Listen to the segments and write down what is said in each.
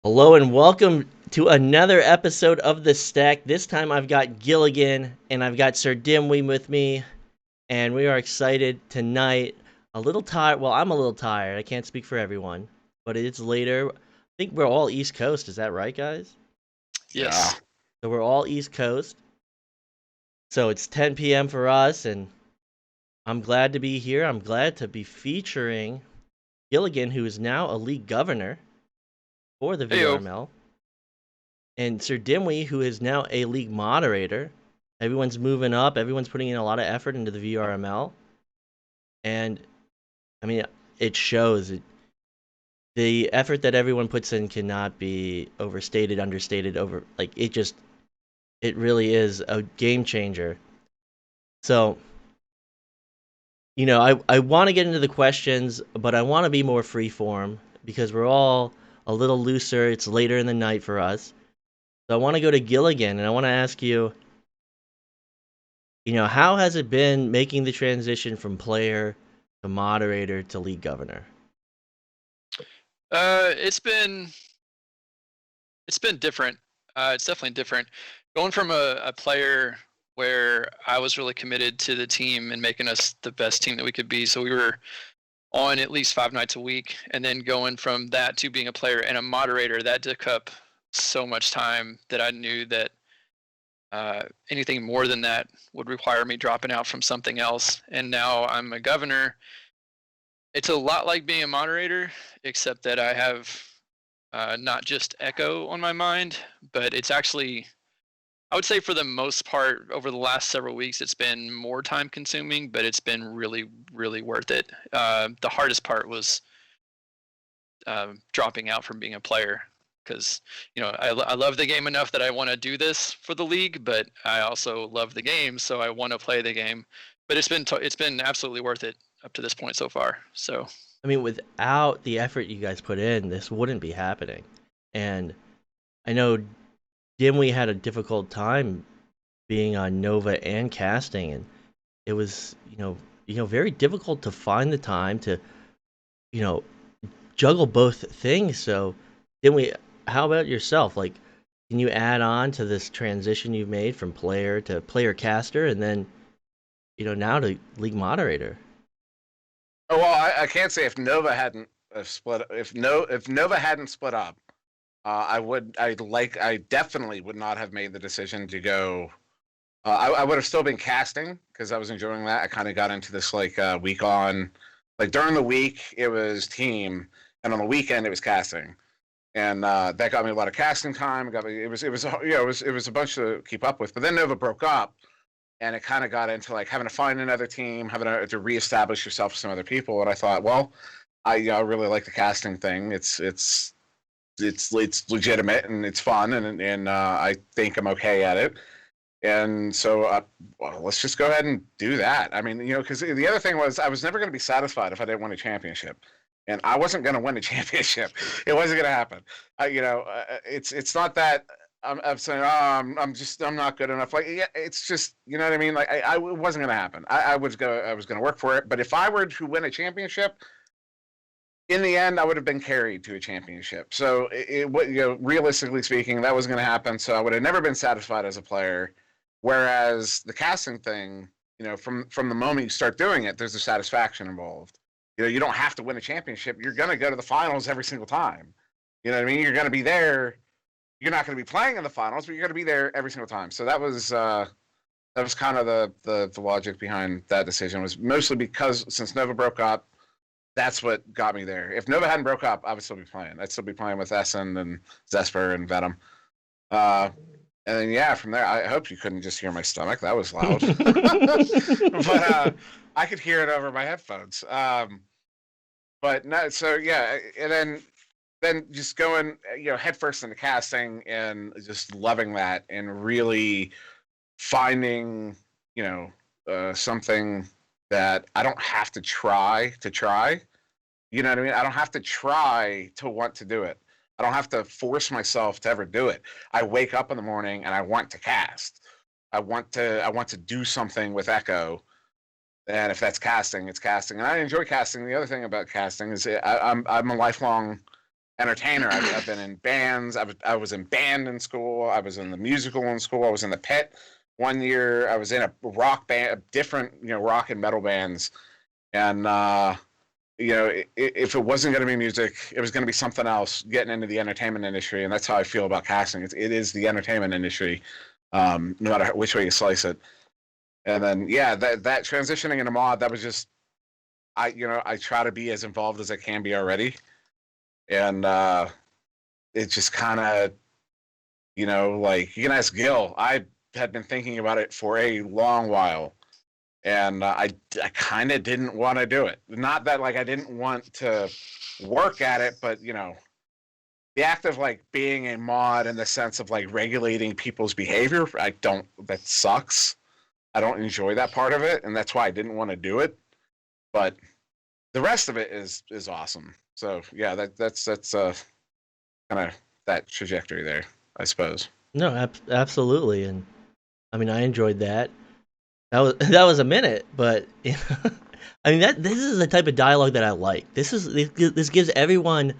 Hello and welcome to another episode of The Stack. This time I've got Giligin and I've got SirDimwi with me, and we are excited tonight. A little tired. Well, I'm a little tired. I can't speak for everyone, but it's later. I think we're all East Coast. Is that right, guys? Yeah. Yes. So we're all East Coast. So it's 10 p.m. for us, and I'm glad to be here. I'm glad to be featuring Gilligan, who is now a league governor for the Heyo. VRML. And SirDimwi, who is now a league moderator. Everyone's moving up. Everyone's putting in a lot of effort into the VRML, and I mean, it shows. The effort that everyone puts in cannot be overstated, understated. It really is a game changer. So, I want to get into the questions, but I want to be more freeform because we're all a little looser. It's later in the night for us. So I want to go to Gilligan, and I want to ask you, how has it been making the transition from player to moderator to league governor? It's been different. It's definitely different. Going from a player where I was really committed to the team and making us the best team that we could be. So we were on at least 5 nights a week, and then going from that to being a player and a moderator, that took up so much time that I knew that anything more than that would require me dropping out from something else. And now I'm a governor. It's a lot like being a moderator, except that I have not just Echo on my mind, but it's actually, I would say for the most part, over the last several weeks, it's been more time consuming, but it's been really, really worth it. The hardest part was dropping out from being a player because, I love the game enough that I want to do this for the league, but I also love the game, so I want to play the game. But it's been absolutely worth it up to this point so far. So I mean, without the effort you guys put in, this wouldn't be happening. And I know Dimwee had a difficult time being on Nova and casting, and it was, very difficult to find the time to, you know, juggle both things. So, Dimwee, how about yourself? Like, can you add on to this transition you've made from player to player caster, and then, now to league moderator? Oh well, I can't say if Nova hadn't split. If Nova hadn't split up, I definitely would not have made the decision to go. I would have still been casting because I was enjoying that. I kind of got into this week on, like during the week it was team, and on the weekend it was casting, and that got me a lot of casting time. It was a bunch to keep up with. But then Nova broke up, and it kind of got into like having to find another team, having to reestablish yourself with some other people. And I thought, well, I really like the casting thing. It's legitimate and it's fun, and I think I'm okay at it. And so, well, let's just go ahead and do that. I mean, because the other thing was I was never going to be satisfied if I didn't win a championship, and I wasn't going to win a championship. It wasn't going to happen. It's not that I'm saying, oh, I'm not good enough. Like, yeah, it's just, you know what I mean. Like, it wasn't going to happen. I was going to work for it. But if I were to win a championship, in the end, I would have been carried to a championship. So, realistically speaking, that was going to happen. So I would have never been satisfied as a player. Whereas the casting thing, from the moment you start doing it, there's a satisfaction involved. You don't have to win a championship. You're going to go to the finals every single time. You know what I mean? You're going to be there. You're not going to be playing in the finals, but you're going to be there every single time. So that was kind of the logic behind that decision. Was mostly because since Nova broke up, that's what got me there. If Nova hadn't broke up, I would still be playing. I'd still be playing with Essen and Zesper and Venom. Uh, and then yeah, from there, I hope you couldn't just hear my stomach. That was loud, but I could hear it over my headphones. But no, so yeah, and then just going, headfirst into casting and just loving that and really finding, something that I don't have to try to try. You know what I mean? I don't have to try to want to do it. I don't have to force myself to ever do it. I wake up in the morning and I want to cast. I want to do something with Echo. And if that's casting, it's casting. And I enjoy casting. The other thing about casting is I'm a lifelong entertainer. I've been in bands. I was in band in school. I was in the musical in school. I was in the pit. One year I was in a rock band, different rock and metal bands, and if it wasn't going to be music, it was going to be something else. Getting into the entertainment industry, and that's how I feel about casting. It is the entertainment industry, no matter which way you slice it. And then that transitioning into mod, that was just I try to be as involved as I can be already, and it just kind of like you can ask Gil. I had been thinking about it for a long while, and I kind of didn't want to do it. Not that like I didn't want to work at it, but the act of like being a mod in the sense of like regulating people's behavior, that sucks. I don't enjoy that part of it, and that's why I didn't want to do it. But the rest of it is awesome. So yeah, that's kind of that trajectory there, I suppose. No, absolutely, and I mean I enjoyed that. That was a minute, but I mean this is the type of dialogue that I like. This gives everyone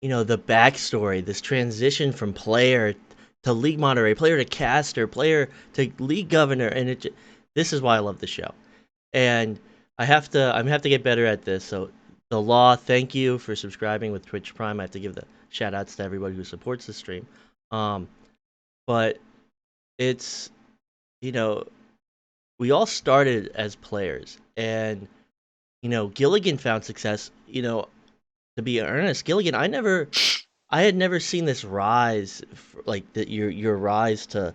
the backstory, this transition from player to league moderator, player to caster, player to league governor, and this is why I love the show. And I have to get better at this. So the law, thank you for subscribing with Twitch Prime. I have to give the shout outs to everybody who supports the stream. But it's we all started as players, and Giligin found success. To be earnest, Giligin, I had never seen this rise, like your rise to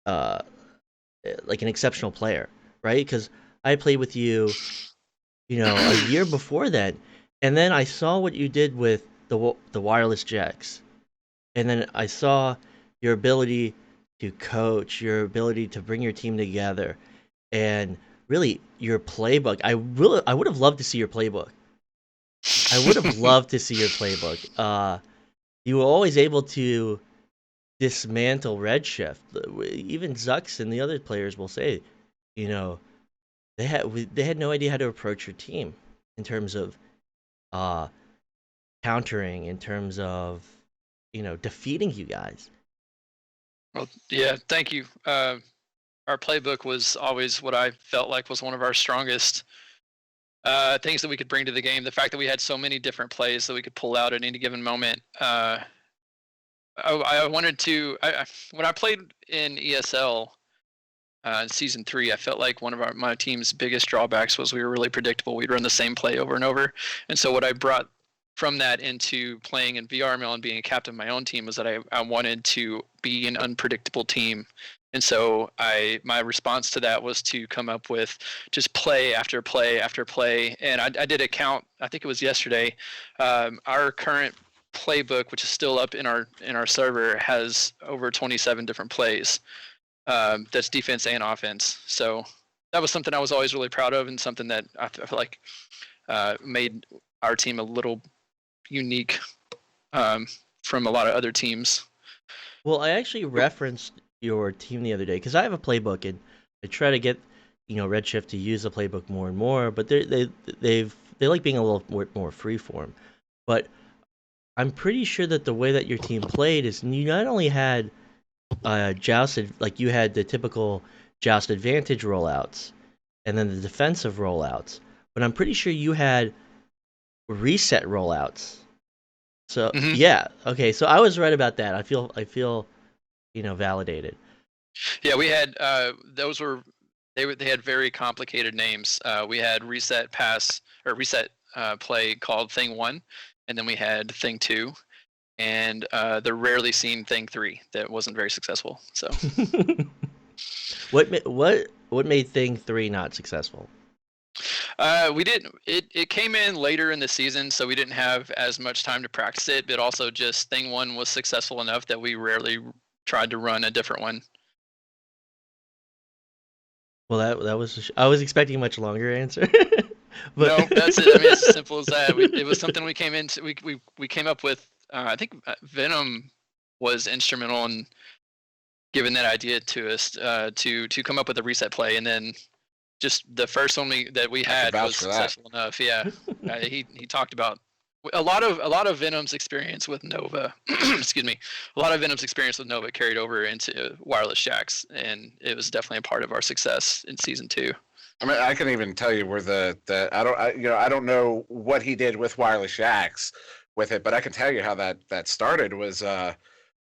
like an exceptional player, right? Because I played with you, a year before then, and then I saw what you did with the wireless jacks, and then I saw your ability to coach, your ability to bring your team together, and really your playbook. I would have loved to see your playbook. I would have loved to see your playbook. You were always able to dismantle Redshift. Even Zux and the other players will say, they had no idea how to approach your team in terms of countering, in terms of defeating you guys. Well, yeah, thank you. Our playbook was always what I felt like was one of our strongest things that we could bring to the game. The fact that we had so many different plays that we could pull out at any given moment. I wanted to. When I played in ESL in season 3, I felt like one of my team's biggest drawbacks was we were really predictable. We'd run the same play over and over. And so what I brought from that into playing in VRML and being a captain of my own team was that I wanted to be an unpredictable team. And so my response to that was to come up with just play after play after play. And I did a count, I think it was yesterday. Our current playbook, which is still up in our server, has over 27 different plays. That's defense and offense. So that was something I was always really proud of, and something that I feel like made our team a little unique from a lot of other teams. Well, I actually referenced your team the other day because I have a playbook, and I try to get Redshift to use the playbook more and more, but they like being a little more freeform. But I'm pretty sure that the way that your team played is you not only had jousted, like you had the typical joust advantage rollouts and then the defensive rollouts, but I'm pretty sure you had reset rollouts. So yeah, okay, so I was right about that. I feel validated. Yeah, we had those were they had very complicated names. We had reset pass or reset play called Thing 1, and then we had Thing 2, and the rarely seen Thing 3 that wasn't very successful. So what made Thing 3 not successful? We didn't. It came in later in the season, so we didn't have as much time to practice it. But also, just Thing 1 was successful enough that we rarely tried to run a different one. Well, that was I was expecting a much longer answer. But... No, that's it. I mean, it's as simple as that. It was something we came into. We came up with. I think Venom was instrumental in giving that idea to us to come up with a reset play, and then just the first one that we had was successful enough. Yeah, he talked about a lot of Venom's experience with Nova, excuse me, a lot of Venom's experience with Nova carried over into Wireless Shacks, and it was definitely a part of our success in season 2. I mean, I can even tell you where I don't know what he did with Wireless Shacks with it, but I can tell you how that started was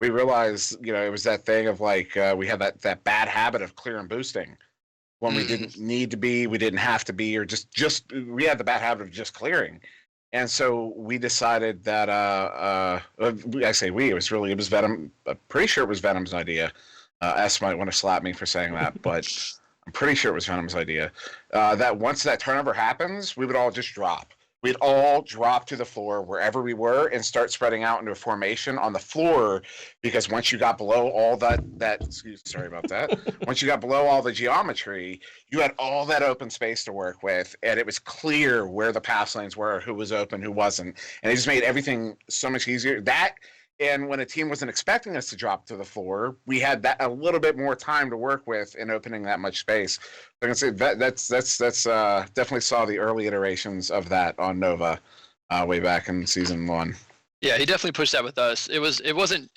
we realized, it was that thing of like we had that bad habit of clear and boosting when we didn't need to be, we didn't have to be, or just we had the bad habit of just clearing. And so we decided that I say we, it was Venom. I'm pretty sure it was Venom's idea. S might want to slap me for saying that, but I'm pretty sure it was Venom's idea. That once that turnover happens, we would all just drop. We'd all drop to the floor wherever we were and start spreading out into a formation on the floor, because once you got below all sorry about that. Once you got below all the geometry, you had all that open space to work with, and it was clear where the pass lanes were, who was open, who wasn't, and it just made everything so much easier. And when a team wasn't expecting us to drop to the floor, we had that a little bit more time to work with in opening that much space. I can say that's definitely saw the early iterations of that on Nova way back in season 1. Yeah, he definitely pushed that with us. It wasn't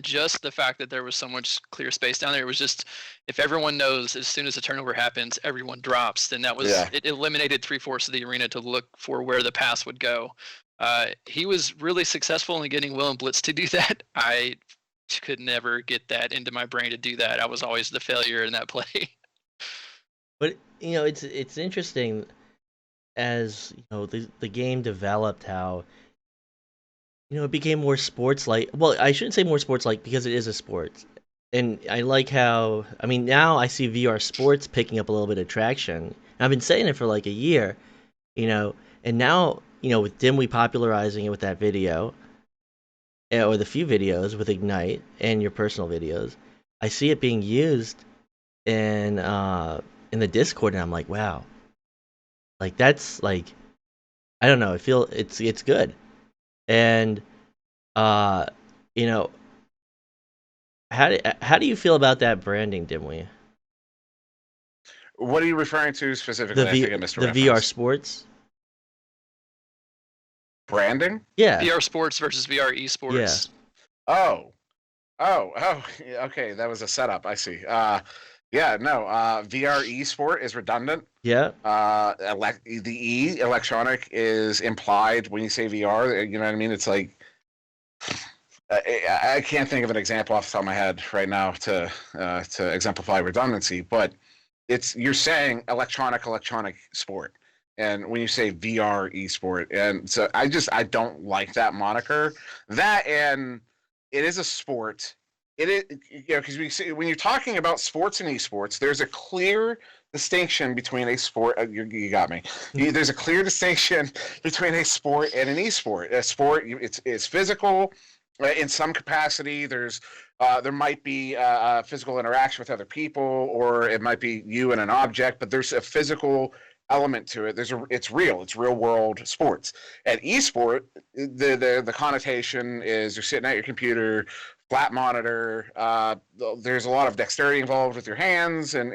just the fact that there was so much clear space down there. It was just, if everyone knows as soon as a turnover happens, everyone drops, then it eliminated 3/4 of the arena to look for where the pass would go. He was really successful in getting Will and Blitz to do that. I could never get that into my brain to do that. I was always the failure in that play. But it's interesting as the game developed, how it became more sports like. Well, I shouldn't say more sports like, because it is a sport, and I like how, I mean, now I see VR sports picking up a little bit of traction. I've been saying it for like a year, and now, with Dimwi popularizing it with that video, or the few videos with Ignite and your personal videos, I see it being used in the Discord, and I'm like, wow, like that's like, I don't know, I feel it's good, and how do you feel about that branding, Dimwi? What are you referring to specifically? I think I missed a the VR reference. sports Branding? Yeah. VR sports versus VR esports. Yeah. Oh. Okay, that was a setup. I see. Yeah, no. VR esport is redundant. Yeah. The E, electronic, is implied when you say VR. You know what I mean? It's like I can't think of an example off the top of my head right now to exemplify redundancy, but you're saying electronic sport. And when you say VR esport, and so I don't like that moniker. That, and it is a sport. It is, because when you're talking about sports and esports, there's a clear distinction between a sport. You got me. There's a clear distinction between a sport and an esport. A sport, it's physical in some capacity. There might be physical interaction with other people, or it might be you and an object, but there's a physical element to it. It's real world sports. At esport, the connotation is you're sitting at your computer, flat monitor. There's a lot of dexterity involved with your hands and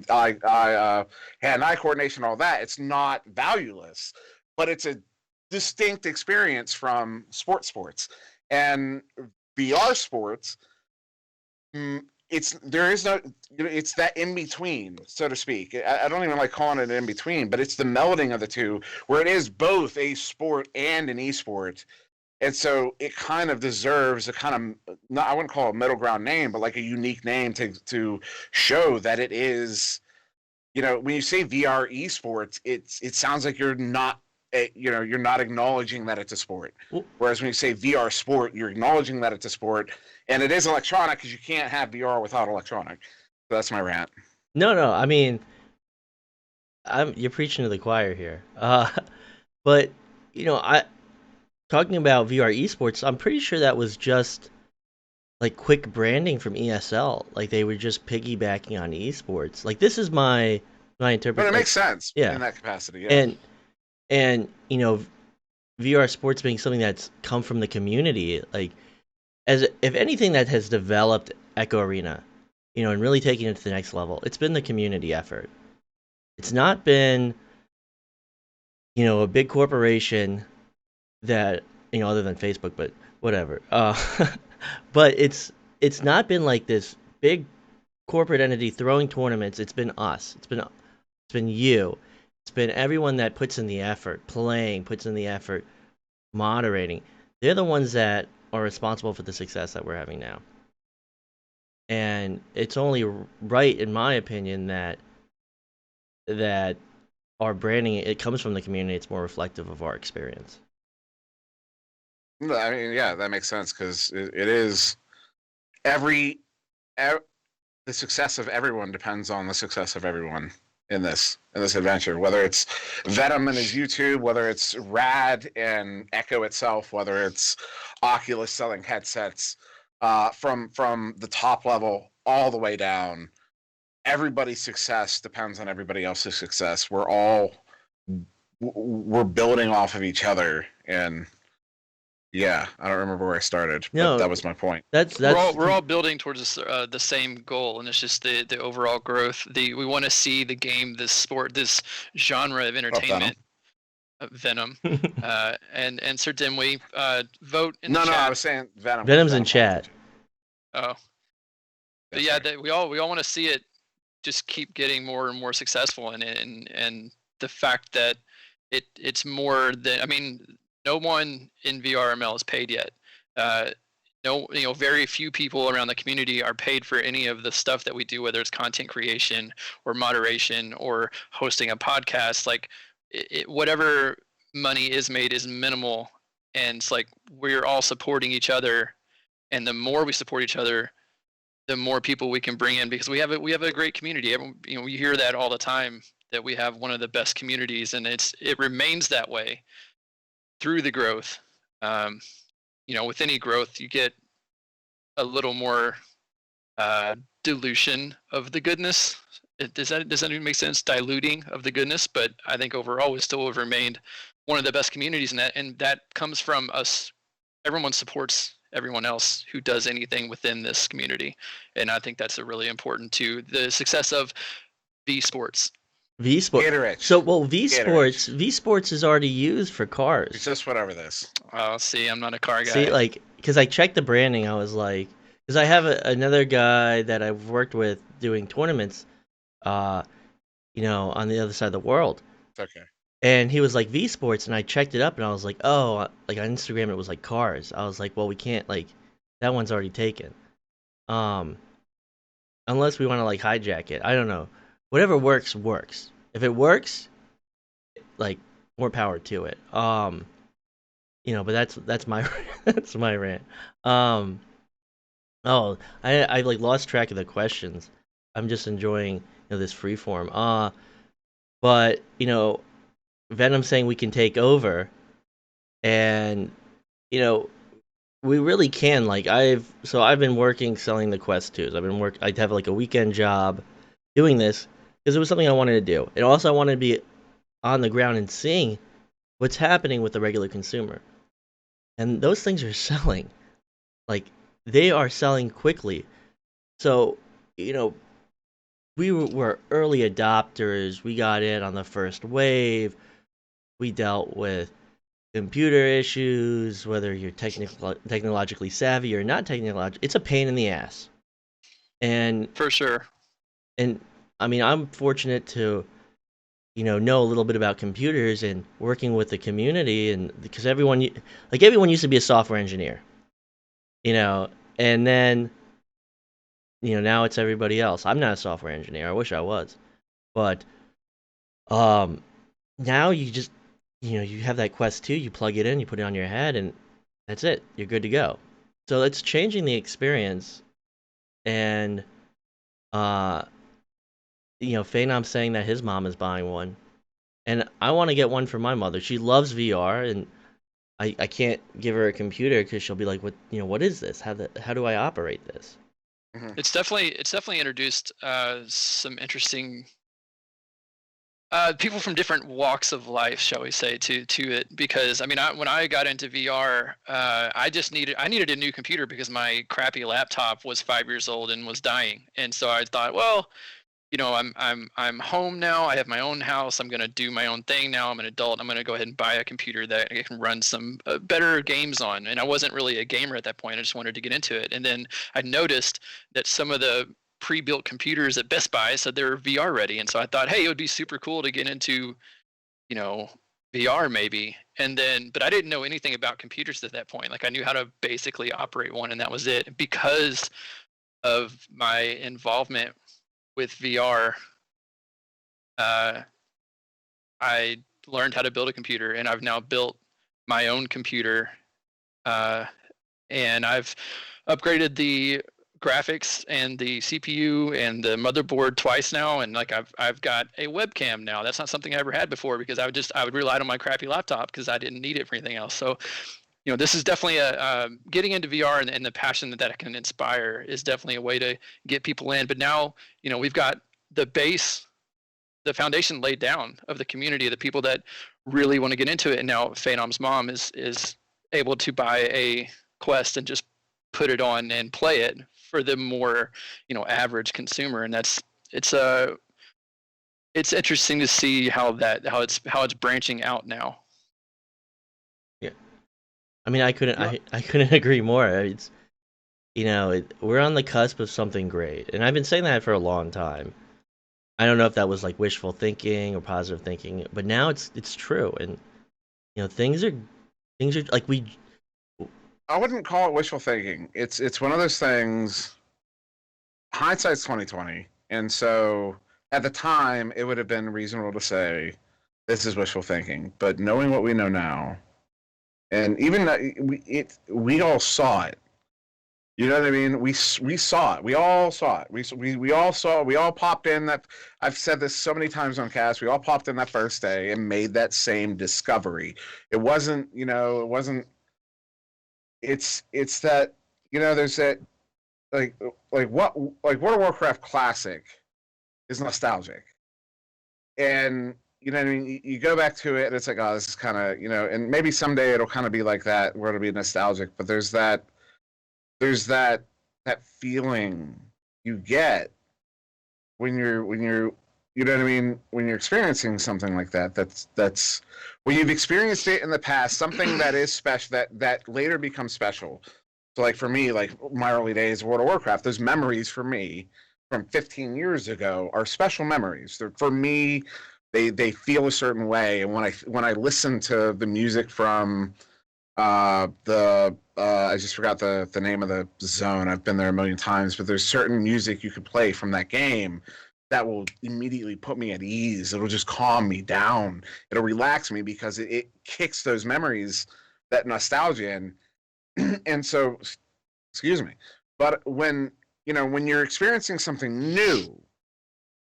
hand-eye coordination, all that. It's not valueless, but it's a distinct experience from sports. And VR sports, it's that in between, so to speak. I don't even like calling it in between, but it's the melding of the two, where it is both a sport and an esport. And so it kind of deserves a kind of, I wouldn't call it a middle ground name, but like a unique name to show that it is, when you say VR esports, it sounds like you're not acknowledging that it's a sport. Whereas when you say VR sport, you're acknowledging that it's a sport, and it is electronic, because you can't have VR without electronic. So that's my rant. No, I mean, you're preaching to the choir here. But talking about VR esports, I'm pretty sure that was just like quick branding from ESL. Like they were just piggybacking on esports. Like, this is my interpretation. But it makes sense. Yeah. In that capacity. Yeah. And VR sports being something that's come from the community, like, as if anything that has developed Echo Arena, and really taking it to the next level, it's been the community effort. It's not been, a big corporation that other than Facebook, but whatever. But it's not been like this big corporate entity throwing tournaments. It's been us. It's been you. It's been everyone that puts in the effort, playing, puts in the effort, moderating. They're the ones that are responsible for the success that we're having now. And it's only right, in my opinion, that our branding, it comes from the community. It's more reflective of our experience. I mean, yeah, that makes sense because it is every the success of everyone depends on the success of everyone in this adventure. Whether it's Venom and his YouTube, whether it's Rad and Echo itself, whether it's Oculus selling headsets, from the top level all the way down, everybody's success depends on everybody else's success. We're building off of each other, and yeah, I don't remember where I started, but No, that was my point. that's We're all building towards the same goal, and it's just the overall growth. We want to see the game, this sport, this genre of entertainment. Venom, and SirDimwi, vote in the chat. No, I was saying Venom. Venom's in chat. Oh, but yeah, we all want to see it just keep getting more and more successful, and the fact that it's more than, I mean, no one in VRML is paid yet. No, very few people around the community are paid for any of the stuff that we do, whether it's content creation or moderation or hosting a podcast. Like, whatever money is made is minimal, and it's like we're all supporting each other, and the more we support each other, the more people we can bring in, because we have a great community. We hear that all the time, that we have one of the best communities, and it remains that way through the growth. With any growth, you get a little more dilution of the goodness. Does that even make sense? Diluting of the goodness, but I think overall we still have remained one of the best communities in that, and that comes from us. Everyone supports everyone else who does anything within this community, and I think that's a really important to the success of V Sports. V Sports. So, well, V Sports is already used for cars. It's just whatever this. Oh, see, I'm not a car guy. See, like, because I checked the branding, I was like, because I have another guy that I've worked with doing tournaments, on the other side of the world. Okay. And he was like V Sports, and I checked it up, and I was like, oh, like on Instagram it was like cars. I was like, well, we can't, like, that one's already taken. Unless we want to like hijack it. I don't know. Whatever works. If it works, like, more power to it. But that's my that's my rant. Oh, I like lost track of the questions. I'm just enjoying this free form. But Venom saying we can take over, and we really can. Like, I've been working selling the Quest 2s. I'd have like a weekend job doing this because it was something I wanted to do, and also I wanted to be on the ground and seeing what's happening with the regular consumer. And those things are selling. Like, they are selling quickly. So, we were early adopters. We got in on the first wave. We dealt with computer issues, whether you're technologically savvy or not technologically. It's a pain in the ass. And for sure. And I mean, I'm fortunate to know a little bit about computers and working with the community, and because everyone used to be a software engineer, and then now it's everybody else. I'm not a software engineer. I wish I was, but now you just you have that Quest 2, you plug it in, you put it on your head, and that's it. You're good to go. So it's changing the experience, and Phenom's saying that his mom is buying one, and I want to get one for my mother. She loves VR, and I can't give her a computer because she'll be like, what is this? How do I operate this? Mm-hmm. It's definitely introduced some interesting people from different walks of life, shall we say, to it, because I mean, when I got into VR, I needed a new computer because my crappy laptop was 5 years old and was dying, and so I thought, well, I'm home now. I have my own house. I'm gonna do my own thing now. I'm an adult. I'm gonna go ahead and buy a computer that I can run some better games on. And I wasn't really a gamer at that point. I just wanted to get into it. And then I noticed that some of the pre-built computers at Best Buy said they were VR ready, and so I thought, hey, it would be super cool to get into, you know, VR maybe. And then, but I didn't know anything about computers at that point. Like I knew how to basically operate one, and that was it. Because of my involvement with VR, I learned how to build a computer, and I've now built my own computer, uh, and I've upgraded the graphics and the CPU and the motherboard twice now, and like I've got a webcam now. That's not something I ever had before, because I would rely on my crappy laptop because I didn't need it for anything else. So this is definitely a getting into VR, and the passion that that can inspire is definitely a way to get people in. But now we've got the base, the foundation laid down of the community, the people that really want to get into it. And now Phenom's mom is able to buy a Quest and just put it on and play it for the more average consumer. And it's interesting to see how it's branching out now. Yeah, I mean, I couldn't Yeah. I couldn't agree more. It's we're on the cusp of something great, and I've been saying that for a long time. I don't know if that was like wishful thinking or positive thinking, but now it's true, and things are like I wouldn't call it wishful thinking. It's one of those things. Hindsight's 2020, and so at the time it would have been reasonable to say this is wishful thinking. But knowing what we know now, and even that we all saw it. You know what I mean? We saw it. We all saw it. We all saw it. We all popped in that. I've said this so many times on cast. We all popped in that first day and made that same discovery. It wasn't. It wasn't. It's that. There's that like what like World of Warcraft Classic is nostalgic, and what I mean. You go back to it, and it's like, oh, this is kind of and maybe someday it'll kind of be like that, where it'll be nostalgic. But there's that feeling you get when you're what I mean, when you're experiencing something like that. That's when you've experienced it in the past, something that is special, that later becomes special. So like for me, like my early days of World of Warcraft, those memories for me from 15 years ago are special memories. For me, they feel a certain way. And when I listen to the music from the I just forgot the name of the zone. I've been there a million times, but there's certain music you could play from that game that will immediately put me at ease. It'll just calm me down. It'll relax me because it kicks those memories, that nostalgia in. And so, excuse me. But when you're experiencing something new,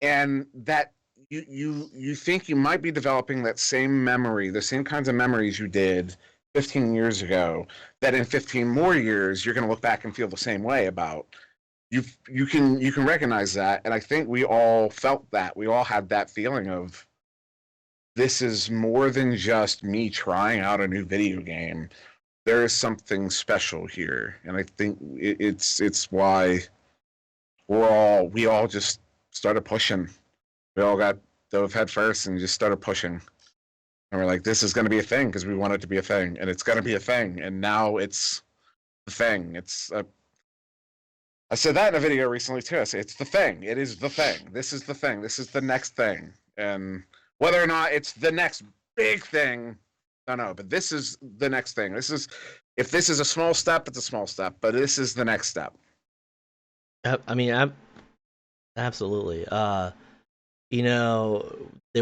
and that you think you might be developing that same memory, the same kinds of memories you did 15 years ago, that in 15 more years you're going to look back and feel the same way about. You can recognize that, and I think we all felt that. We all had that feeling of, this is more than just me trying out a new video game. There is something special here, and I think it's why we all just started pushing. We all got dove head first and just started pushing. And we're like, this is going to be a thing because we want it to be a thing, and it's going to be a thing. And now it's the thing. I said that in a video recently too. I say it's the thing. It is the thing. This is the thing. This is the next thing. And whether or not it's the next big thing, I don't know. But this is the next thing. If this is a small step, it's a small step. But this is the next step. I mean, absolutely. There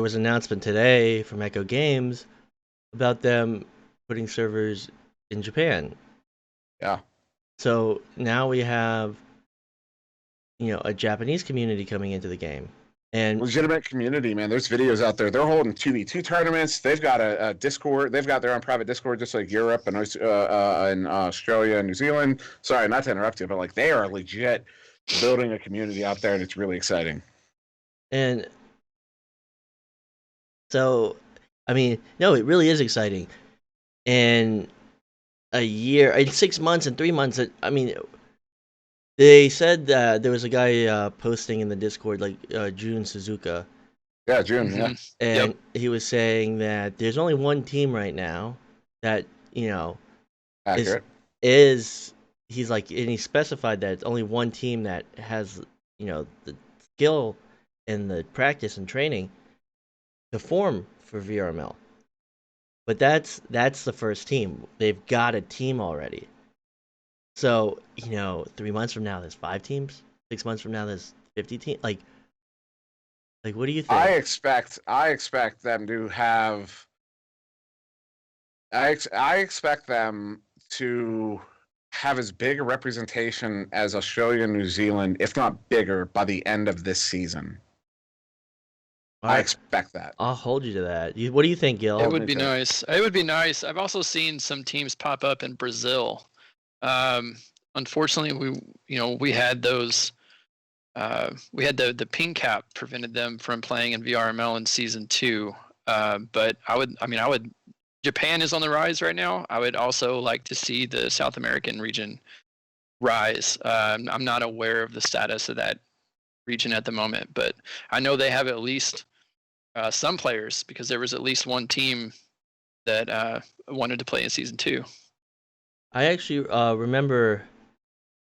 was an announcement today from Echo Games about them putting servers in Japan. Yeah. So now we have, a Japanese community coming into the game. And legitimate community, man. There's videos out there. They're holding 2v2 tournaments. They've got a Discord. They've got their own private Discord, just like Europe and Australia and New Zealand. Sorry, not to interrupt you, but like they are legit building a community out there, and it's really exciting. And so, I mean, no, it really is exciting. In a year, in 6 months and 3 months, I mean, They said that there was a guy posting in the Discord, like Jun Suzuka, Yeah, June. Yeah, Yep. and he was saying that there's only one team right now that is accurate. is he's like, and he specified that it's only one team that has the skill and the practice and training to form for VRML. But that's the first team. They've got a team already. So 3 months from now there's 5 teams. 6 months from now there's 50 teams. Like what do you I think? expect them to have. I expect them to have as big a representation as Australia and New Zealand, if not bigger, by the end of this season. All I right, expect that. I'll hold you to that. What do you think, It Gil? Hold would me be to it. nice. It would be nice. I've also seen some teams pop up in Brazil. Um, Unfortunately, we had those. We had the ping cap prevented them from playing in VRML in season 2. But I would. Japan is on the rise right now. I would also like to see the South American region rise. I'm not aware of the status of that region at the moment, but I know they have at least some players because there was at least one team that wanted to play in season 2. I actually remember.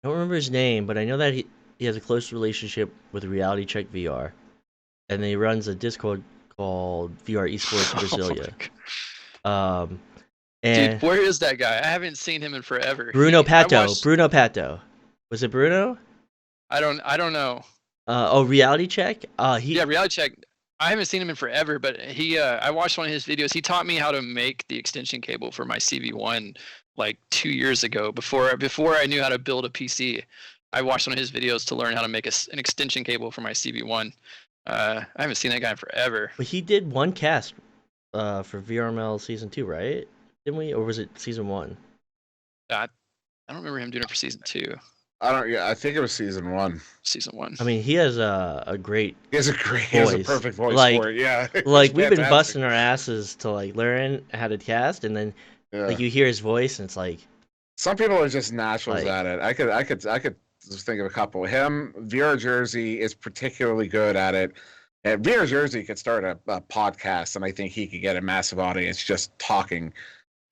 I don't remember his name, but I know that he has a close relationship with Reality Check VR, and he runs a Discord called VR Esports Oh my Brasilia. God. Um, Dude, and where is that guy? I haven't seen him in forever. Bruno I Pato. watched. Bruno Pato. Was it Bruno? I don't know. Reality Check. He. Yeah, reality check. I haven't seen him in forever, but I watched one of his videos. He taught me how to make the extension cable for my CV1 like 2 years ago. Before I knew how to build a PC, I watched one of his videos to learn how to make an extension cable for my CV1. I haven't seen that guy in forever. But he did one cast for VRML season 2, right? Didn't we? Or was it season 1? I don't remember him doing it for season 2. I don't. Yeah, I think it was season 1. Season 1. I mean, he has a great He has a voice. perfect voice Like for it. Yeah, it's we've been fantastic. busting our asses to learn how to cast, and then Yeah. you hear his voice, and it's like Some people are just naturals Like- at it. I could just think of a couple. Him, VR Jersey is particularly good at it. And VR Jersey could start a podcast, and I think he could get a massive audience just talking.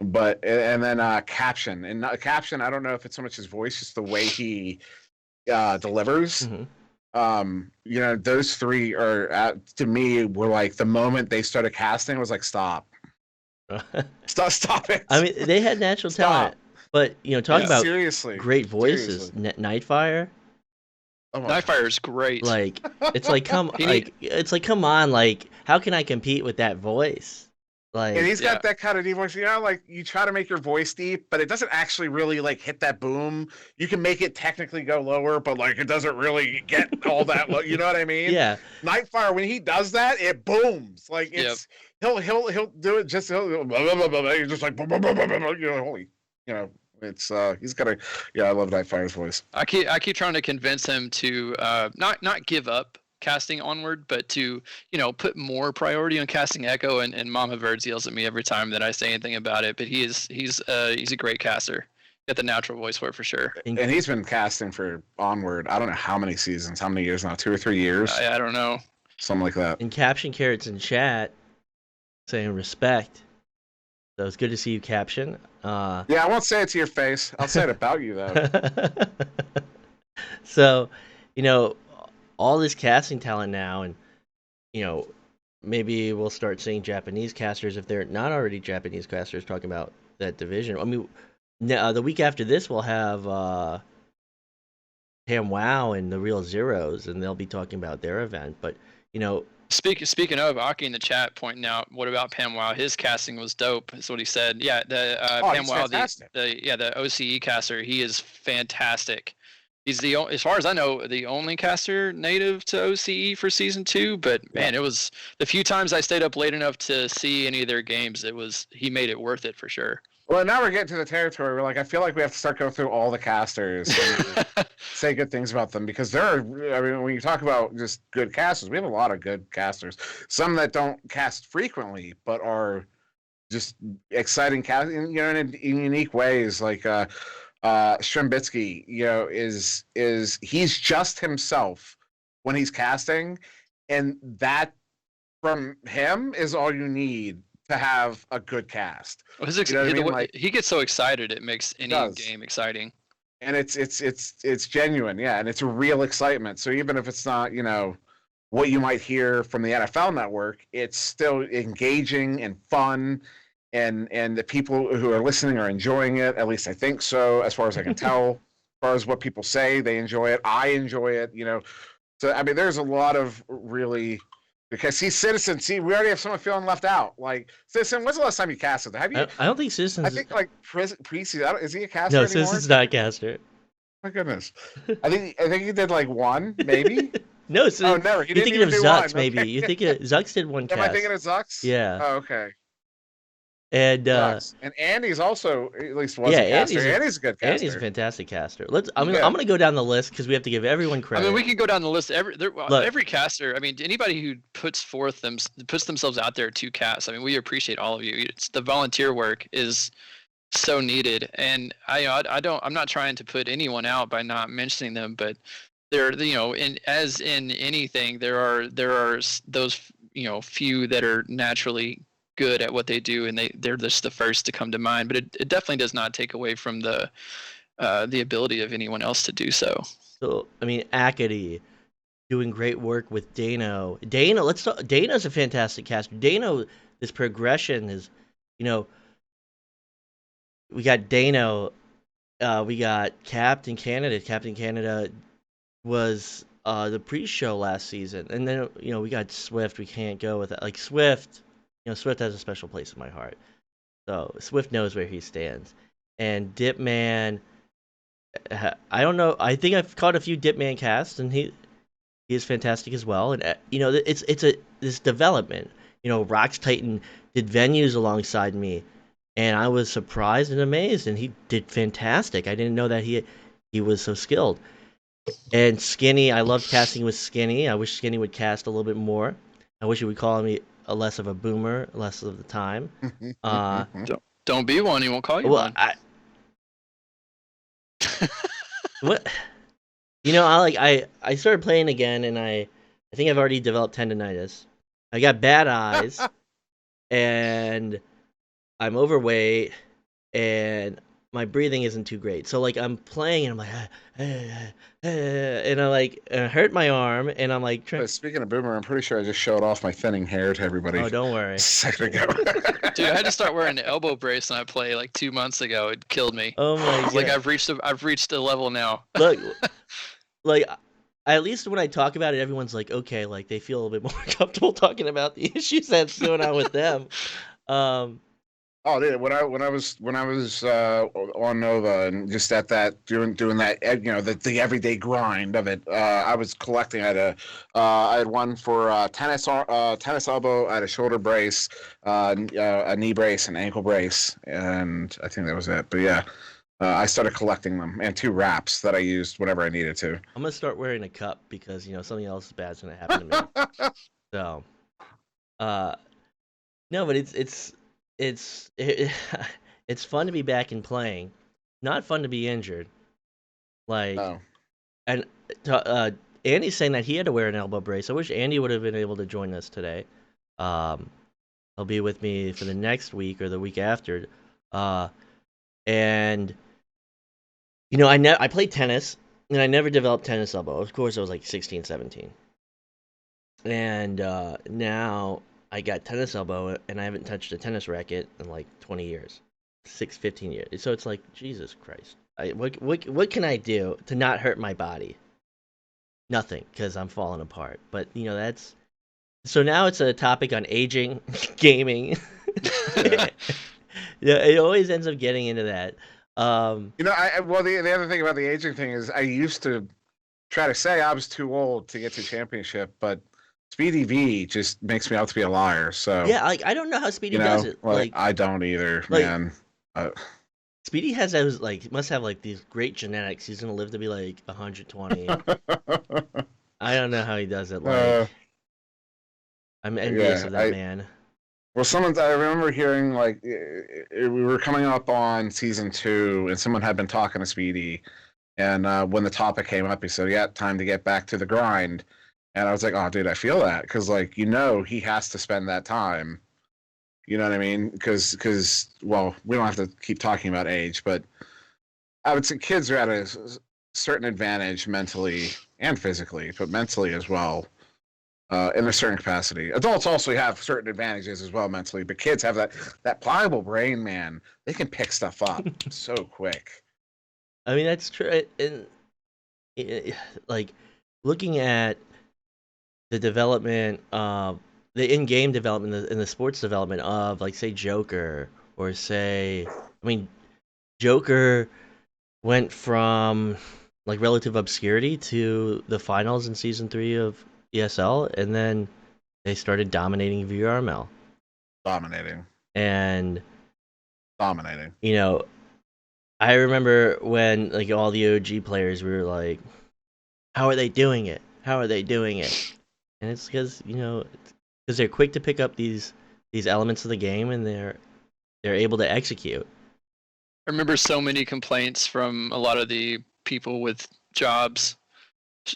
But and then caption and caption. I don't know if it's so much his voice, just the way he delivers. mhm. Those three are to me were like the moment they started casting was like stop it. I mean, they had natural Stop. talent, but talking about seriously, great voices, seriously. Nightfire. Oh my God. Nightfire is great. Like it's like come on, like how can I compete with that voice? Like And he's Yeah. got that kind of deep voice. Like you try to make your voice deep, but it doesn't actually really like hit that boom. You can make it technically go lower, but like it doesn't really get all that low. You know what I mean? yeah, Nightfire, when he does that, it booms. Like it's he'll do it just blah, blah, blah, blah, you're just like blah, blah, blah, blah, blah, holy, it's he's got a I love Nightfire's voice. I keep trying to convince him to not give up casting Onward, but to put more priority on casting Echo. And Mama Verds yells at me every time that I say anything about it. But he's a great caster. Got the natural voice for it for sure. And he's been casting for Onward. I don't know how many seasons, how many years now, 2 or 3 years, I don't know. something like that. and Caption Carrots in chat saying respect. So it's good to see you, Caption. Yeah, I won't say it to your face. I'll say it about you though. So, all this casting talent now, and maybe we'll start seeing Japanese casters if they're not already Japanese casters talking about that division. I mean, the week after this we'll have Pam Wow and the Real Zeros, and they'll be talking about their event. But Speaking of, Aki in the chat pointing out, what about Pam Wow? His casting was dope. Is what he said. Yeah, the Pam he's Wow, fantastic. the OCE caster. He is fantastic. He's as far as I know, the only caster native to OCE for season 2. But man, it was the few times I stayed up late enough to see any of their games. He made it worth it for sure. Well, now we're getting to the territory where, like, I feel like we have to start going through all the casters and say good things about them because when you talk about just good casters, we have a lot of good casters. Some that don't cast frequently, but are just exciting casting, in unique ways. Like Strimbitsky, is he's just himself when he's casting, and that from him is all you need to have a good cast. You know what I mean? Like, he gets so excited, it makes he any does. game exciting. And it's genuine, yeah, and it's a real excitement. So even if it's not, what you might hear from the NFL Network, it's still engaging and fun, and the people who are listening are enjoying it. At least I think so, as far as I can tell. As far as what people say, they enjoy it. I enjoy it. So I mean, there's a lot of really. Because see, Citizen, we already have someone feeling left out. Like, Citizen, when's the last time you casted? Have you? I don't think Citizens. I think like Precy. Is he a caster No, anymore? Citizens not a caster. My goodness, I think he did like one, maybe. No, so Oh, never. He you're didn't thinking of even do Zux, one. maybe. Okay. You're thinking Zux did one Am cast. I thinking of Zux? Yeah. Oh, okay. And Zux. And Andy's also at least was yeah, a caster. Andy's a good caster. Andy's a fantastic caster. I'm gonna go down the list because we have to give everyone credit. I mean, we can go down the list. Every caster. I mean, anybody who puts themselves out there to cast. I mean, we appreciate all of you. It's the volunteer work is so needed, and I'm not trying to put anyone out by not mentioning them, but as in anything, there are those few that are naturally good at what they do, and they're just the first to come to mind. But it definitely does not take away from the ability of anyone else to do so. So I mean, Akady doing great work with Dano. Dano's a fantastic caster. Dano, this progression is, we got Dano, we got Captain Canada. Captain Canada was the pre-show last season, and then we got Swift. We can't go with that. Like Swift, Swift has a special place in my heart. So Swift knows where he stands. And Dipman, I don't know. I think I've caught a few Dipman casts, and he is fantastic as well. And it's this development. Rox Titan did venues alongside me, and I was surprised and amazed, and he did fantastic. I didn't know that he was so skilled. And Skinny, I loved casting with Skinny. I wish Skinny would cast a little bit more. I wish he would call me less of a boomer, less of the time. Don't be one. He won't call you one. What? I started playing again, and I think I've already developed tendonitis. I got bad eyes, and I'm overweight, and my breathing isn't too great. So I'm playing, and I'm like, and I hurt my arm, and I'm like. Speaking of boomer, I'm pretty sure I just showed off my thinning hair to everybody. Oh, don't worry. A second ago. Dude, I had to start wearing an elbow brace when I play like 2 months ago. It killed me. Oh my god! I've reached a level now. Look, at least when I talk about it, everyone's like, okay, they feel a little bit more comfortable talking about the issues that's going on with them. Oh, dude! When I was on Nova and just at that doing that, the everyday grind of it, I was collecting. I had one for tennis elbow. I had a shoulder brace, a knee brace, an ankle brace, and I think that was it. But yeah, I started collecting them, and 2 wraps that I used whenever I needed to. I'm gonna start wearing a cup because something else bad is gonna happen to me. So, no, but it's fun to be back and playing. Not fun to be injured. And Andy's saying that he had to wear an elbow brace. I wish Andy would have been able to join us today. He'll be with me for the next week or the week after. And I played tennis, and I never developed tennis elbow. Of course, I was like 16, 17. And now I got tennis elbow, and I haven't touched a tennis racket in like 20 years, 15 years. So it's like, Jesus Christ. What can I do to not hurt my body? Nothing, because I'm falling apart. But, that's... So now it's a topic on aging, gaming. Yeah, it always ends up getting into that. The other thing about the aging thing is I used to try to say I was too old to get to championship, but Speedy V just makes me out to be a liar. So yeah, I don't know how Speedy does it. I don't either, man. Speedy has those must have these great genetics. He's gonna live to be 120. I don't know how he does it. I'm envious of that man. Well, I remember hearing like we were coming up on season 2, and someone had been talking to Speedy, and when the topic came up, he said, "Yeah, time to get back to the grind." And I was like, "Oh, dude, I feel that because like he has to spend that time. You know what I mean? Because well, we don't have to keep talking about age, but I would say kids are at a certain advantage mentally and physically, but mentally as well, in a certain capacity. Adults also have certain advantages as well mentally, but kids have that pliable brain, man. They can pick stuff up so quick. I mean, that's true. And like looking at the development, the in-game development and the sports development of, like, say, Joker, or say, I mean, Joker went from like relative obscurity to the finals in season 3 of ESL, and then they started dominating VRML. Dominating. And Dominating. you know, I remember when like all the OG players, we were like, "How are they doing it? How are they doing it?" And it's because they're quick to pick up these elements of the game, and they're able to execute. I remember so many complaints from a lot of the people with jobs,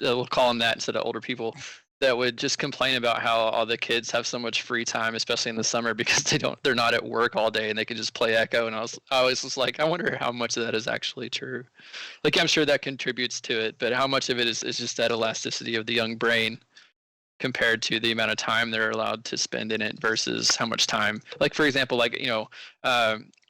we'll call them that instead of older people, that would just complain about how all the kids have so much free time, especially in the summer, because they're not at work all day and they can just play Echo. And I was just like, I wonder how much of that is actually true. Like, I'm sure that contributes to it, but how much of it is just that elasticity of the young brain compared to the amount of time they're allowed to spend in it versus how much time, like, for example, like,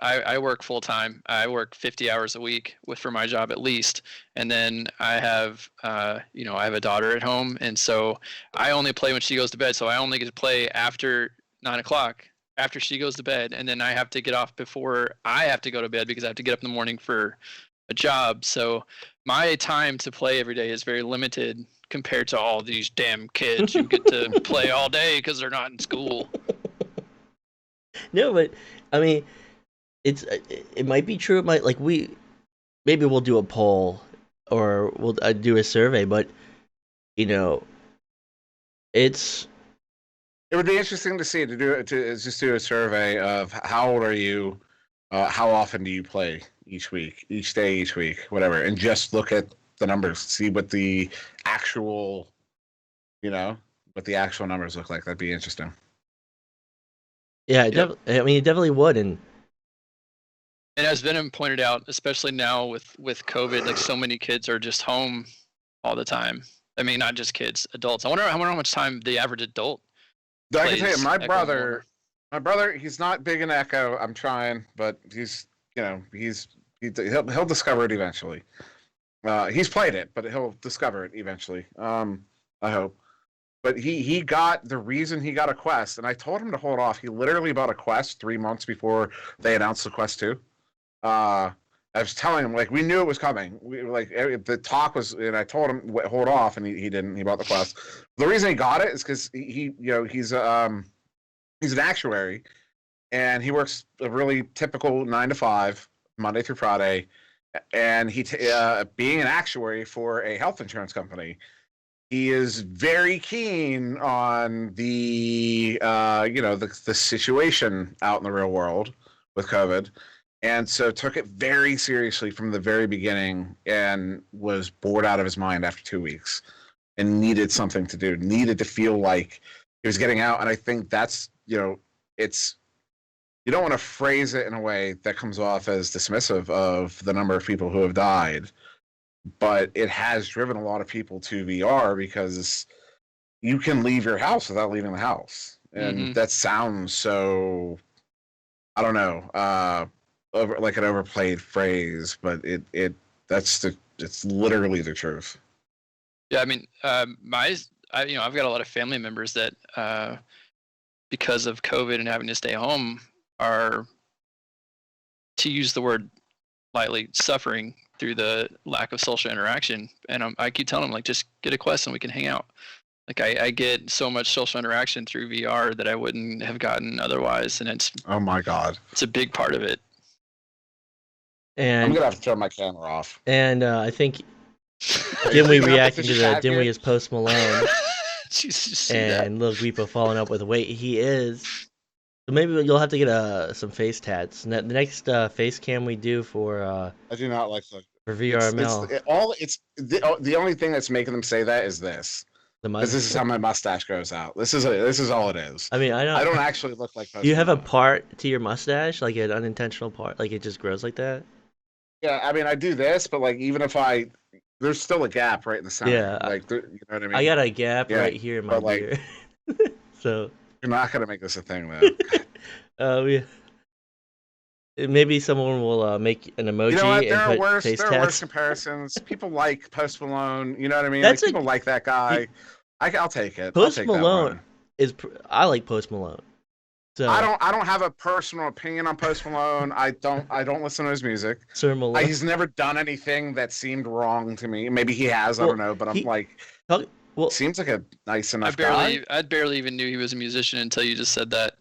I work full time. I work 50 hours a week for my job at least, and then I have I have a daughter at home, and so I only play when she goes to bed. So I only get to play after 9 o'clock, after she goes to bed, and then I have to get off before I have to go to bed because I have to get up in the morning for a job. So my time to play every day is very limited compared to all these damn kids who get to play all day because they're not in school. No, but I mean, it might be true. It might, like, maybe we'll do a poll, or we'll do a survey, but you know, it's It would be interesting to see to just do a survey of how old are you, how often do you play each week, each day, each week, whatever, and just look at the numbers, see what the actual, what the actual numbers look like. That'd be interesting. yeah, Yep. I mean, it definitely would, and And as Venom pointed out, especially now with COVID, like, so many kids are just home all the time. I mean, not just kids, adults. I wonder how much time the average adult I can tell you, plays Echo more. my brother, he's not big in Echo. I'm trying, but he'll discover it eventually. He's played it, but he'll discover it eventually. I hope. But he got the reason he got a Quest, and I told him to hold off. He literally bought a Quest 3 months before they announced the Quest 2. I was telling him, like, we knew it was coming. The talk was, and I told him hold off, and he didn't. He bought the Quest. The reason he got it is because he's an actuary, and he works a really typical 9 to 5 Monday through Friday, and being an actuary for a health insurance company, he is very keen on the situation out in the real world with COVID, and so took it very seriously from the very beginning, and was bored out of his mind after 2 weeks, and needed something to do, needed to feel like he was getting out. And I think that's it's you don't want to phrase it in a way that comes off as dismissive of the number of people who have died, but it has driven a lot of people to VR because you can leave your house without leaving the house. And that sounds so, I don't know, like an overplayed phrase, but it's literally the truth. Yeah, I mean, I've got a lot of family members that, because of COVID and having to stay home, are, to use the word lightly, suffering through the lack of social interaction. And I keep telling them, like, just get a Quest and we can hang out. Like, I get so much social interaction through VR that I wouldn't have gotten otherwise, and Oh my god, it's a big part of it. and I'm gonna have to turn my camera off. And I think Dimwi reacting to the Dimwi is Post Malone. Jeez, And Lil Weepo following up with "Wait, he is." So maybe you'll have to get some face tats. The next face cam we do for I do not like the. VRML, It's the only thing that's making them say that is this. the Because mud. this is how my mustache grows out. This is all it is. I mean, I I don't. don't actually look like Do Post you have a Malone. part to your mustache, like an unintentional part, like it just grows like that? Yeah, I mean, I do this, but like even if there's still a gap right in the center. Yeah, Like, you know what I I mean? got a gap Yeah, right here in my but like beard. So, you're not gonna make this a thing though. yeah. Maybe someone will make an You know what? emoji and put face There are worse tats. comparisons. People like Post Malone. You know what I mean? Like That's a people like that he- guy. I'll take it. I'll Post take that Malone one. I like Post Malone. So I don't have a personal opinion on Post Malone. I don't listen to his music. Sir Malone. He's never done anything that seemed wrong to me. Maybe he has. I Well, don't know. But I'm he like, talk, well seems like a nice enough guy. I barely even knew he was a musician until you just said that.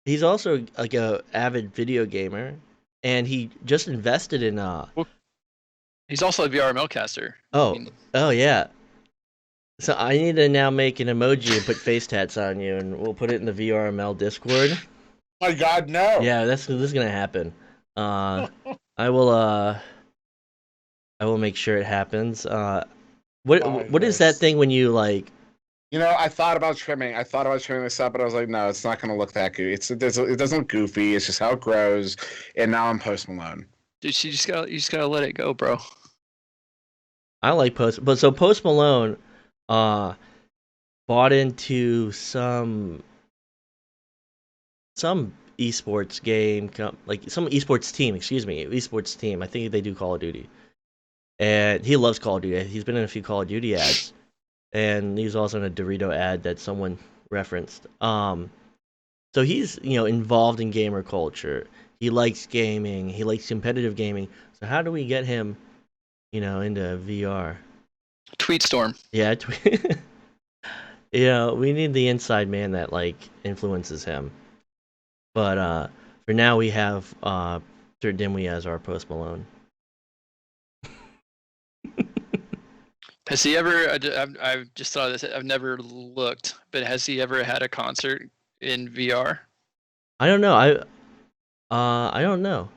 he's also like a avid video gamer, and he just invested in He's also a VRML caster. oh yeah. So I need to now make an emoji and put face tats on you, and we'll put it in the VRML Discord. My God, no. Yeah, this is gonna happen. I will make sure it happens. What is that thing when you like? You know, I thought about trimming. I thought about trimming this up, but I was like, no, it's not going to look that goofy. It doesn't look goofy. It's just how it grows. And now I'm Post Malone. Dude, you just gotta let it go, bro. I like Post Malone, bought into some esports game, like some esports team. Excuse me, esports team. I think they do Call of Duty, and he loves Call of Duty. He's been in a few Call of Duty ads, and he's also in a Dorito ad that someone referenced. So he's involved in gamer culture. He likes gaming. He likes competitive gaming. So how do we get him, into VR? Tweet storm. Yeah, we need the inside man that like influences him. But for now, we have SirDimwi as our Post Malone. Has he ever? I've just thought of this. I've never looked, but has he ever had a concert in VR? I don't know. I don't know.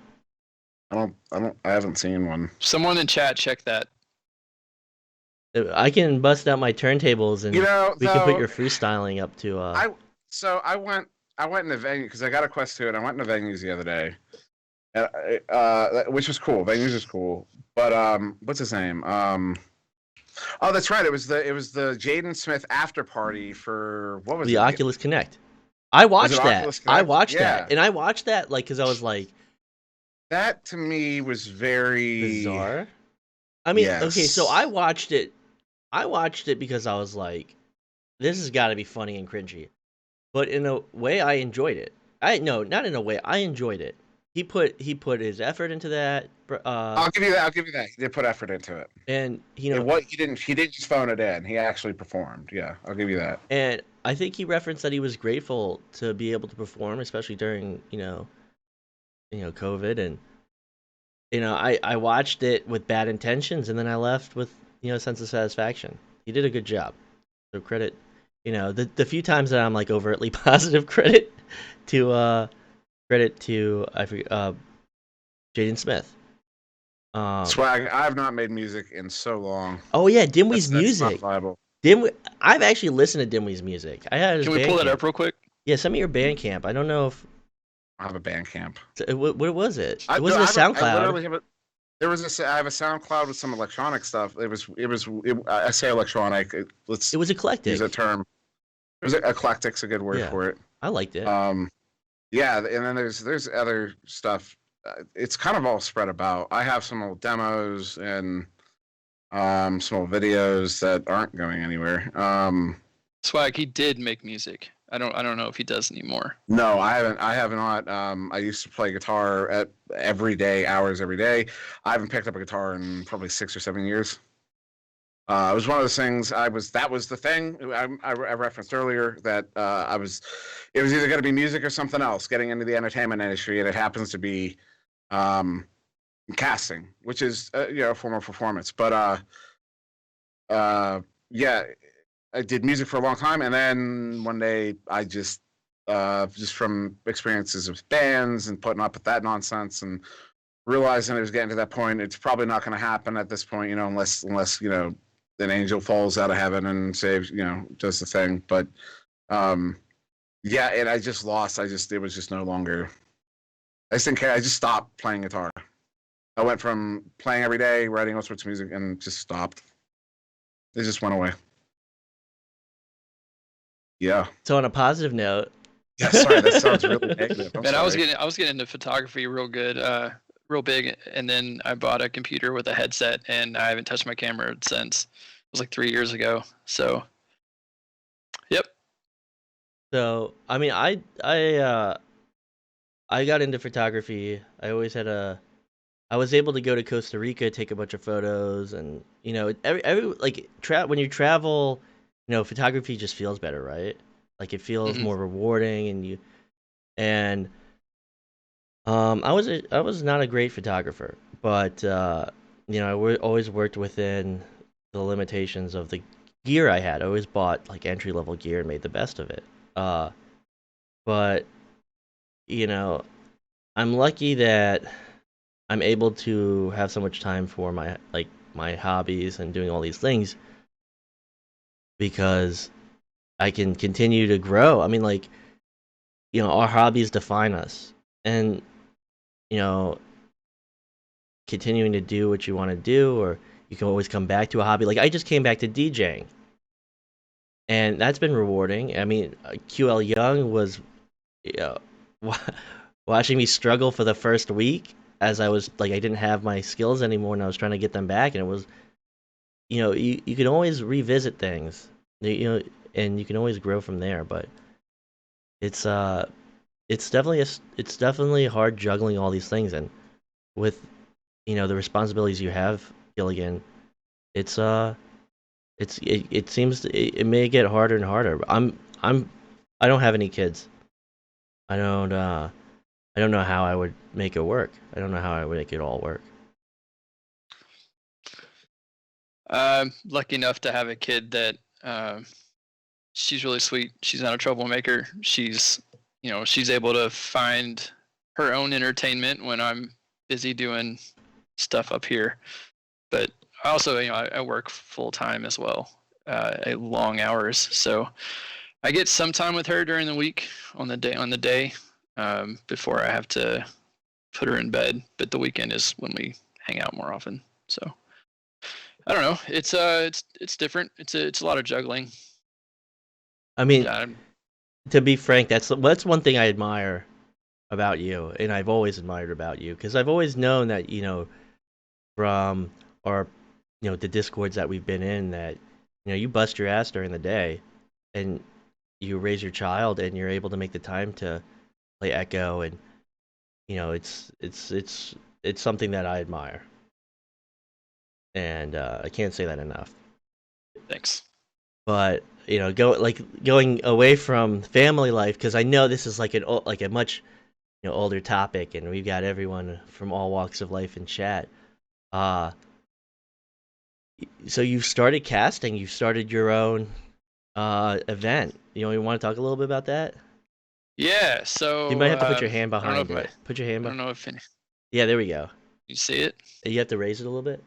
I haven't seen one. Someone in chat check that. I can bust out my turntables and we can put your freestyling up to. I went in the venue because I got a Quest 2 and I went into venues the other day, which was cool. Venues is cool, but what's his name? Oh, that's right. It was the Jaden Smith after party for what was the it? Oculus Connect. I watched that. I watched that, and I watched that like because I was like, that to me was very bizarre. I mean, yes. Okay, so I watched it. I watched it because I was like, this has got to be funny and cringy. But in a way, I enjoyed it. No, not in a way. I enjoyed it. He put his effort into that. I'll give you that. He did put effort into it. And he didn't just phone it in. He actually performed. Yeah, I'll give you that. And I think he referenced that he was grateful to be able to perform, especially during COVID. And I watched it with bad intentions, and then I left with a sense of satisfaction. He did a good job. So credit. The few times that I'm like overtly positive, credit to I forget Jaden Smith. Swag. I have not made music in so long. Oh yeah, Dimwi's music. That's not viable. I've actually listened to Dimwi's music. Can we pull that up real quick? Yeah, send me your Bandcamp. I don't know if I have a Bandcamp. What was it? It wasn't a SoundCloud. I have a SoundCloud with some electronic stuff. I say electronic. It was eclectic. Use a term. It was eclectic's a good word for it. I liked it. Yeah, and then there's other stuff. It's kind of all spread about. I have some old demos and some old videos that aren't going anywhere. Swag, he did make music. I don't know if he does anymore. No, I haven't. I have not. I used to play guitar every day, hours every day. I haven't picked up a guitar in probably 6 or 7 years. It was one of those things. That was the thing I referenced earlier. That it was either going to be music or something else. Getting into the entertainment industry, and it happens to be casting, which is a form of performance. But yeah, I did music for a long time, and then one day I just just from experiences with bands and putting up with that nonsense and realizing it was getting to that point. It's probably not going to happen at this point, unless an angel falls out of heaven and saves, does the thing. But yeah, and I just lost. It was just no longer. I just didn't care. I just stopped playing guitar. I went from playing every day, writing all sorts of music, and just stopped. It just went away. Yeah. So on a positive note. Yeah, sorry, that sounds really negative. Man, I was getting into photography real big, and then I bought a computer with a headset, and I haven't touched my camera since. It was like 3 years ago. So, yep. So I mean, I got into photography. I was able to go to Costa Rica, take a bunch of photos, and when you travel, photography just feels better, right? Like it feels more rewarding, and I was not a great photographer, but I always worked within the limitations of the gear I had. I always bought like entry level gear and made the best of it. But I'm lucky that I'm able to have so much time for my hobbies and doing all these things because I can continue to grow. I mean, our hobbies define us, and continuing to do what you want to do, or you can always come back to a hobby. Like I just came back to DJing, and that's been rewarding. I mean, QL Young was, watching me struggle for the first week as I was I didn't have my skills anymore, and I was trying to get them back, and it was, you can always revisit things, and you can always grow from there. But it's definitely hard juggling all these things, and with the responsibilities you have, Gilligan, it seems it may get harder and harder. I don't have any kids. I don't know how I would make it work. I don't know how I would make it all work. Lucky enough to have a kid that she's really sweet. She's not a troublemaker. She's able to find her own entertainment when I'm busy doing stuff up here. But also, I work full time as well, at long hours. So I get some time with her during the week on the day before I have to put her in bed. But the weekend is when we hang out more often. So I don't know. It's different. It's a lot of juggling. I mean, to be frank, that's one thing I admire about you, and I've always admired about you, because I've always known that from our the discords that we've been in, that you bust your ass during the day, and you raise your child, and you're able to make the time to play Echo, and it's something that I admire, and I can't say that enough. Thanks. But going away from family life, because I know this is like a much older topic, and we've got everyone from all walks of life in chat. So you started casting. You started your own event. You want to talk a little bit about that? Yeah. So you might have to put your hand behind it. Put your hand. I don't know if yeah, there we go. You see it? You have to raise it a little bit.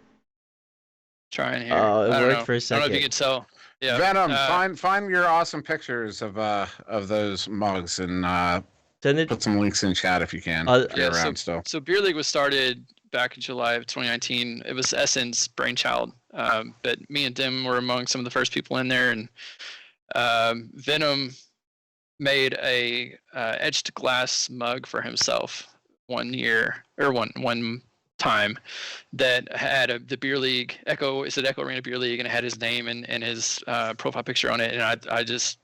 Trying here. Oh, it worked for a second. I don't know if you can tell. Yeah. Venom, find your awesome pictures of those mugs and put some links in chat if you can. If you're around still. So Beer League was started back in July of 2019. It was Essen's brainchild, but me and Dim were among some of the first people in there, and Venom made a etched glass mug for himself one time that had the Beer League Echo. It said Echo Arena Beer League, and it had his name and his profile picture on it, and I just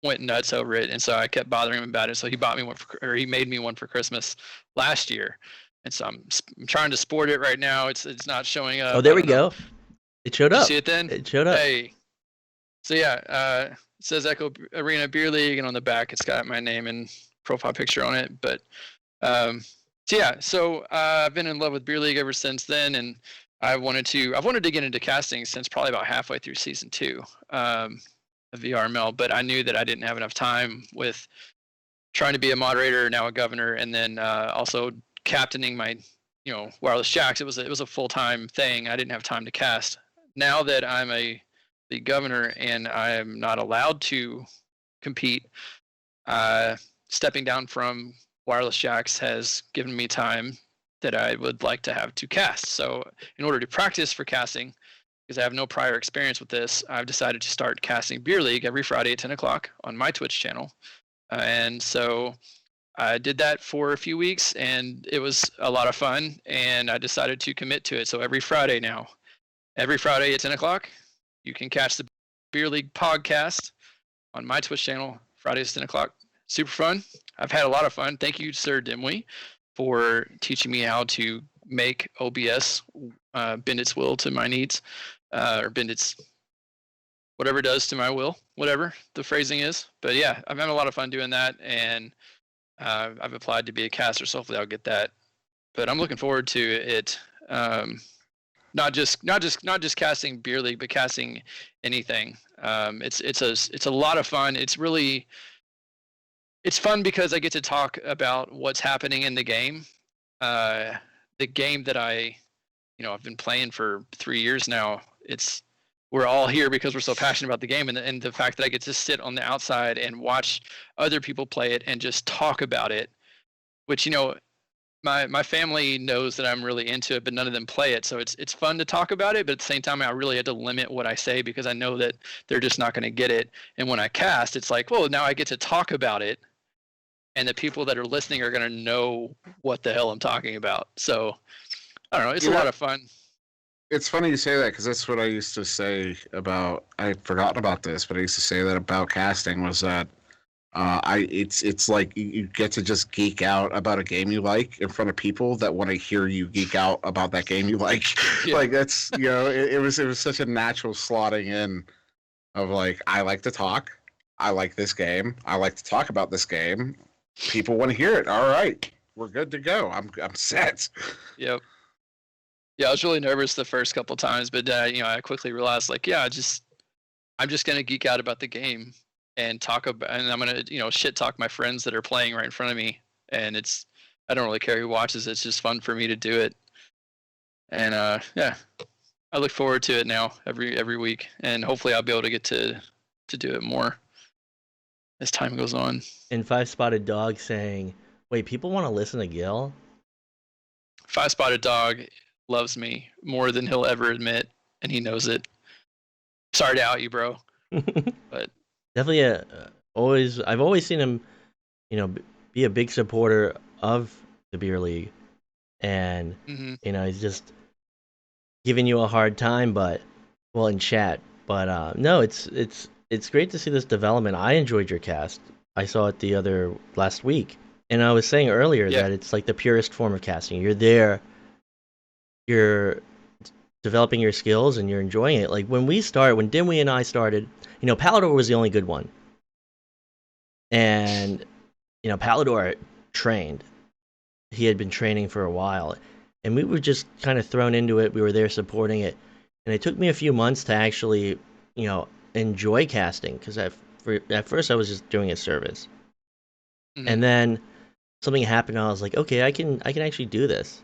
went nuts over it, and so I kept bothering him about it. So he bought me one he made me one for Christmas last year, and so I'm trying to sport it right now. It's not showing up. Oh, there we go. It showed up. You see it then? It showed up. Hey. So yeah, it says Echo Arena Beer League, and on the back it's got my name and profile picture on it. But so I've been in love with Beer League ever since then, and I've wanted to get into casting since probably about halfway through season 2 of VRML, but I knew that I didn't have enough time with trying to be a moderator, now a governor, and then also captaining my wireless jacks. It was a full-time thing. I didn't have time to cast. Now that I'm the governor and I'm not allowed to compete, stepping down from wireless jacks has given me time that I would like to have to cast. So in order to practice for casting, because I have no prior experience with this, I've decided to start casting Beer League every Friday at 10 o'clock on my Twitch channel. And so I did that for a few weeks, and it was a lot of fun, and I decided to commit to it. So every Friday now, every Friday at 10 o'clock, you can catch the Beer League podcast on my Twitch channel, Fridays at 10 o'clock. Super fun. I've had a lot of fun. Thank you, SirDimwi, for teaching me how to make OBS bend its will to my needs, or bend its whatever it does to my will, whatever the phrasing is. But yeah, I've had a lot of fun doing that, and I've applied to be a caster, so hopefully I'll get that. But I'm looking forward to it. Not just casting Beer League, but casting anything. It's a lot of fun. It's fun because I get to talk about what's happening in the game. The game that I've been playing for 3 years now. We're all here because we're so passionate about the game, and the fact that I get to sit on the outside and watch other people play it and just talk about it, which my family knows that I'm really into it, but none of them play it, so it's fun to talk about it. But at the same time, I really had to limit what I say because I know that they're just not going to get it. And when I cast, it's like, well, now I get to talk about it, and the people that are listening are going to know what the hell I'm talking about. So I don't know, it's a lot of fun. It's funny you say that because that's what I used to say about. I had forgotten about this, but I used to say that about casting was that it's like you get to just geek out about a game you like in front of people that want to hear you geek out about that game you like. Yeah. Like that's it was such a natural slotting in of like, I like to talk, I like this game, I like to talk about this game. People want to hear it. All right, we're good to go. I'm set. Yep. Yeah, I was really nervous the first couple times, but I quickly realized, like, yeah, I'm just gonna geek out about the game and talk about, and I'm gonna shit talk my friends that are playing right in front of me, and I don't really care who watches. It's just fun for me to do it, and yeah, I look forward to it now every week, and hopefully I'll be able to get to do it more as time goes on. And Five Spotted Dog saying, "Wait, people want to listen to Gil?" Five Spotted Dog loves me more than he'll ever admit, and he knows it. Sorry to out you, bro. But definitely I've always seen him, be a big supporter of the Beer League, and he's just giving you a hard time, but in chat. But no, it's great to see this development. I enjoyed your cast. I saw it last week, and I was saying earlier that it's like the purest form of casting. You're there, you're developing your skills, and you're enjoying it. Like when Dimwi and I started, Palador was the only good one, and Palador trained. He had been training for a while, and we were just kind of thrown into it. We were there supporting it, and it took me a few months to actually, enjoy casting, because at first I was just doing a service, and then something happened, and I was like, okay, I can actually do this,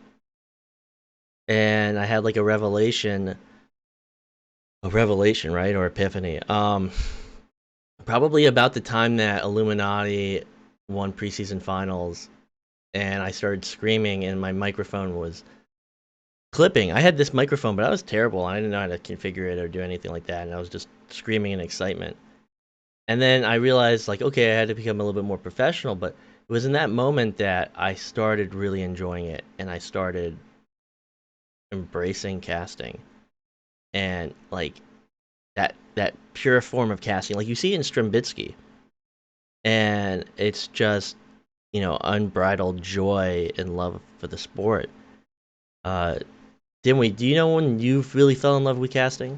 and I had like a revelation, right, or epiphany. Probably about the time that Illuminati won preseason finals, and I started screaming, and my microphone was clipping. I had this microphone, but I was terrible. I didn't know how to configure it or do anything like that, and I was just screaming in excitement. And then I realized, like, okay, I had to become a little bit more professional, but it was in that moment that I started really enjoying it, and I started embracing casting. And, like, that pure form of casting, like you see in Strimbitsky, and it's just, unbridled joy and love for the sport. Dimwi, do you know when you really fell in love with casting?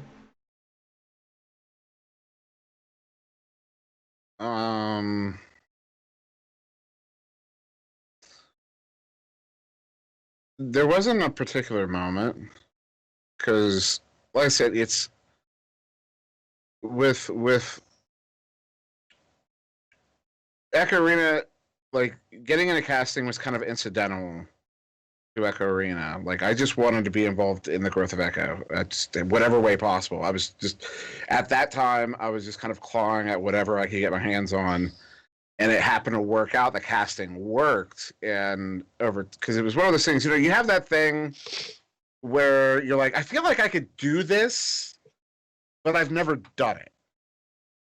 There wasn't a particular moment, because, like I said, it's with Echo Arena. like getting into casting was kind of incidental to Echo Arena. Like I just wanted to be involved in the growth of Echo, in whatever way possible. I was just at that time I was just kind of clawing at whatever I could get my hands on, and it happened to work out. The casting worked, and over because it was one of those things. You have that thing where you're like, I feel like I could do this, but I've never done it.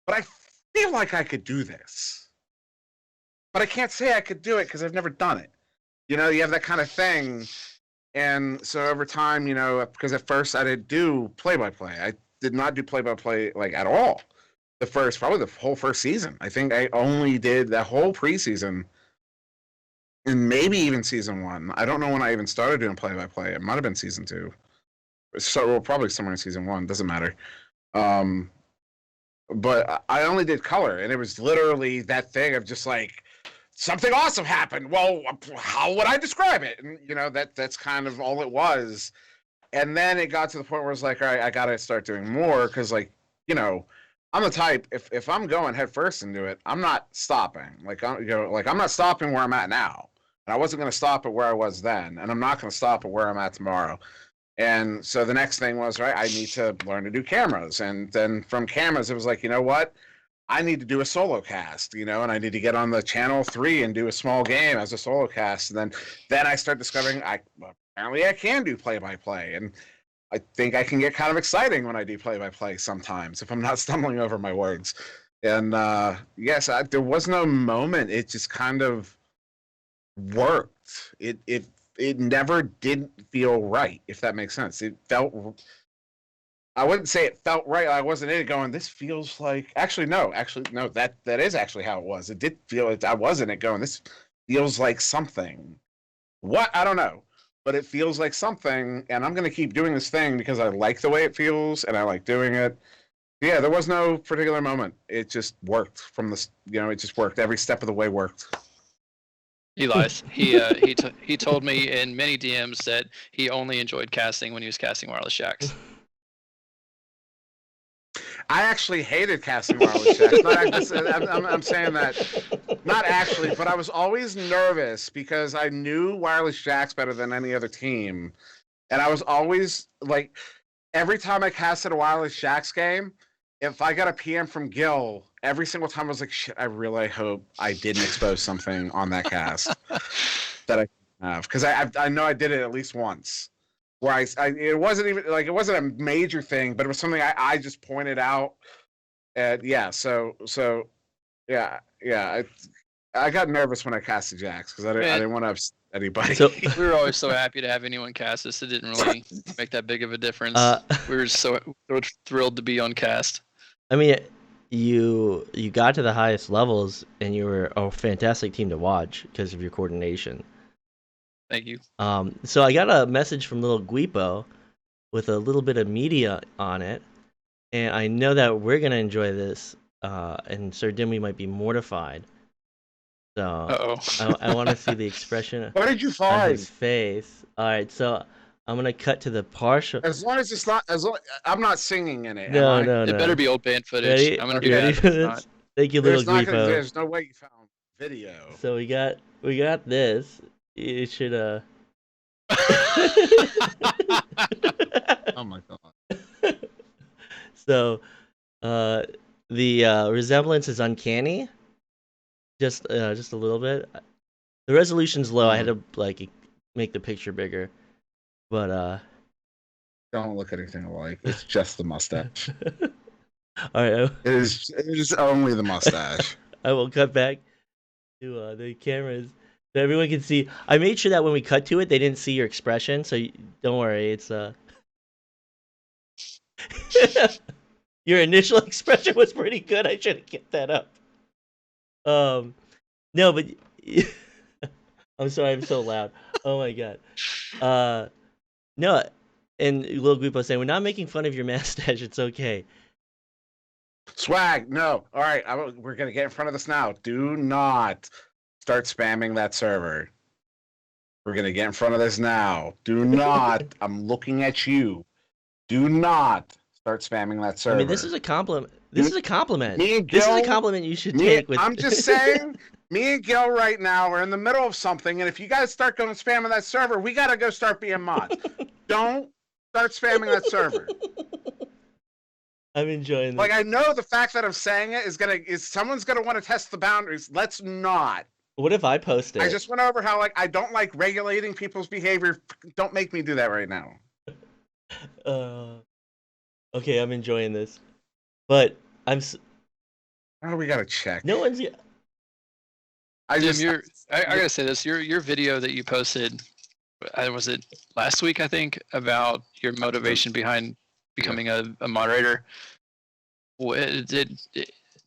But I feel like I could do this, but I can't say I could do it because I've never done it. You have that kind of thing. And so over time, because at first I didn't do play-by-play. I did not do play-by-play like at all. Probably the whole first season. I think I only did the whole preseason and maybe even season 1. I don't know when I even started doing play-by-play. It might have been season 2. So probably somewhere in season 1. Doesn't matter. But I only did color, and it was literally that thing of just like, something awesome happened. Well, how would I describe it? And that's kind of all it was. And then it got to the point where it's like, all right, I got to start doing more because, like, I'm the type if I'm going head first into it, I'm not stopping. Like I'm not stopping where I'm at now, and I wasn't going to stop at where I was then, and I'm not going to stop at where I'm at tomorrow. And so the next thing was, right, I need to learn to do cameras, and then from cameras it was like, you know what? I need to do a solo cast, and I need to get on the channel 3 and do a small game as a solo cast. And then I start discovering apparently I can do play-by-play. And I think I can get kind of exciting when I do play-by-play sometimes if I'm not stumbling over my words. And yes, there was no moment. It just kind of worked. It never didn't feel right, if that makes sense. It felt... I wouldn't say it felt right. I wasn't in it going, this feels like... Actually, no. That is actually how it was. It did feel like I was in it going, this feels like something. What? I don't know. But it feels like something, and I'm going to keep doing this thing because I like the way it feels, and I like doing it. Yeah, there was no particular moment. It just worked from the... it just worked. Every step of the way worked. He lies. He told me in many DMs that he only enjoyed casting when he was casting Wireless Shacks. I actually hated casting Wireless Shacks. I'm saying that, not actually, but I was always nervous because I knew Wireless Shacks better than any other team. And I was always, like, every time I casted a Wireless Shacks game, if I got a PM from Gil, every single time I was like, shit, I really hope I didn't expose something on that cast that I have. Because I know I did it at least once. Where it wasn't even like it wasn't a major thing, but it was something I just pointed out. And yeah, so yeah, I got nervous when I casted Jax because I didn't want to upset anybody. So we were always so happy to have anyone cast us. It didn't really make that big of a difference. We were so thrilled to be on cast. I mean, you got to the highest levels, and you were a fantastic team to watch because of your coordination. Thank you. So I got a message from little Guipo with a little bit of media on it, and I know that we're gonna enjoy this, and SirDimwi might be mortified. So I want to see the expression What did you on find? his face. All right, so I'm gonna cut to the partial. As long as it's not, I'm not singing in it. No, am I? no, It no. better be old band footage. Ready? I'm gonna You be ready mad for if it's this? not. Thank you, little Guipo. There's no way you found video. So we got this. You should Oh my god. So, the resemblance is uncanny. Just a little bit. The resolution's low. I had to like make the picture bigger, but Don't look anything alike. It's just the mustache. all right. It is only the mustache. I will cut back to the cameras so everyone can see. I made sure that when we cut to it, they didn't see your expression. So don't worry. It's your initial expression was pretty good. I should have kept that up. No, but I'm sorry, I'm so loud. Oh my god. No, and Lil Guipo saying we're not making fun of your mustache. It's okay. Swag, no. All right, we're gonna get in front of this now. Do not start spamming that server. We're gonna get in front of this now. Do not. I'm looking at you. Do not start spamming that server. I mean, this is a compliment. This is a compliment. Me and This is a Gil- compliment you should take with. I'm just saying, me and Gil right now are in the middle of something, and if you guys start going spamming that server, we gotta go start being mods. Don't start spamming that server. I'm enjoying this. Like, I know the fact that I'm saying it is someone's gonna want to test the boundaries. Let's not. What if I post it? I just went over how like I don't like regulating people's behavior. Don't make me do that right now. Okay, I'm enjoying this, but Oh, we gotta check. no one's. I gotta say this. Your video that you posted, was it last week? I think about your motivation behind becoming a moderator.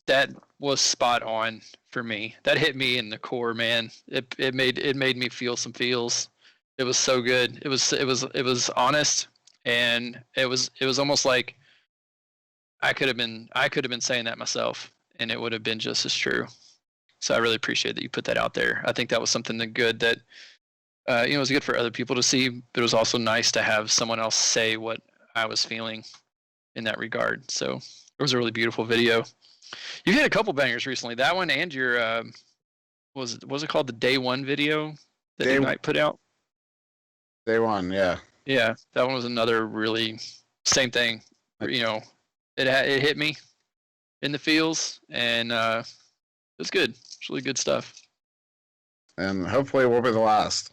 That was spot on for me. That hit me in the core, man. It made me feel some feels. It was so good. It was honest, and it was almost like I could have been saying that myself, and it would have been just as true. So I really appreciate that you put that out there. I think that was something good that it was good for other people to see, but it was also nice to have someone else say what I was feeling in that regard. So it was a really beautiful video. You hit a couple bangers recently. That one and your was it called the Day One video that Ignite put out? Day One, yeah. Yeah, that one was another really same thing. You know, it hit me in the feels, and it was good. It's really good stuff. And hopefully it will be the last.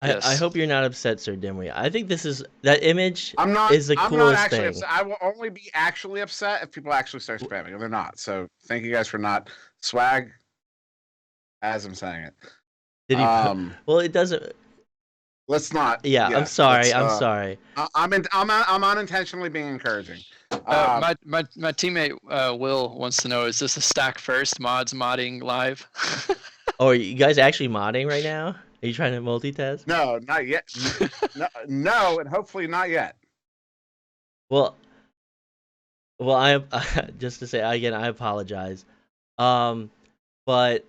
I hope you're not upset, SirDimwi. I think that image is the coolest I'm not actually thing. upset. I will only be actually upset if people actually start spamming, and they're not. So thank you guys for not swag. As I'm saying it. Did he? Well, it doesn't. Let's not. Yeah, I'm sorry. I'm sorry. I'm unintentionally being encouraging. My teammate Will wants to know: is this a stack first modding live? Oh, are you guys actually modding right now? Are you trying to multitask? No, not yet. no, and hopefully not yet. Well, I just to say again, I apologize. But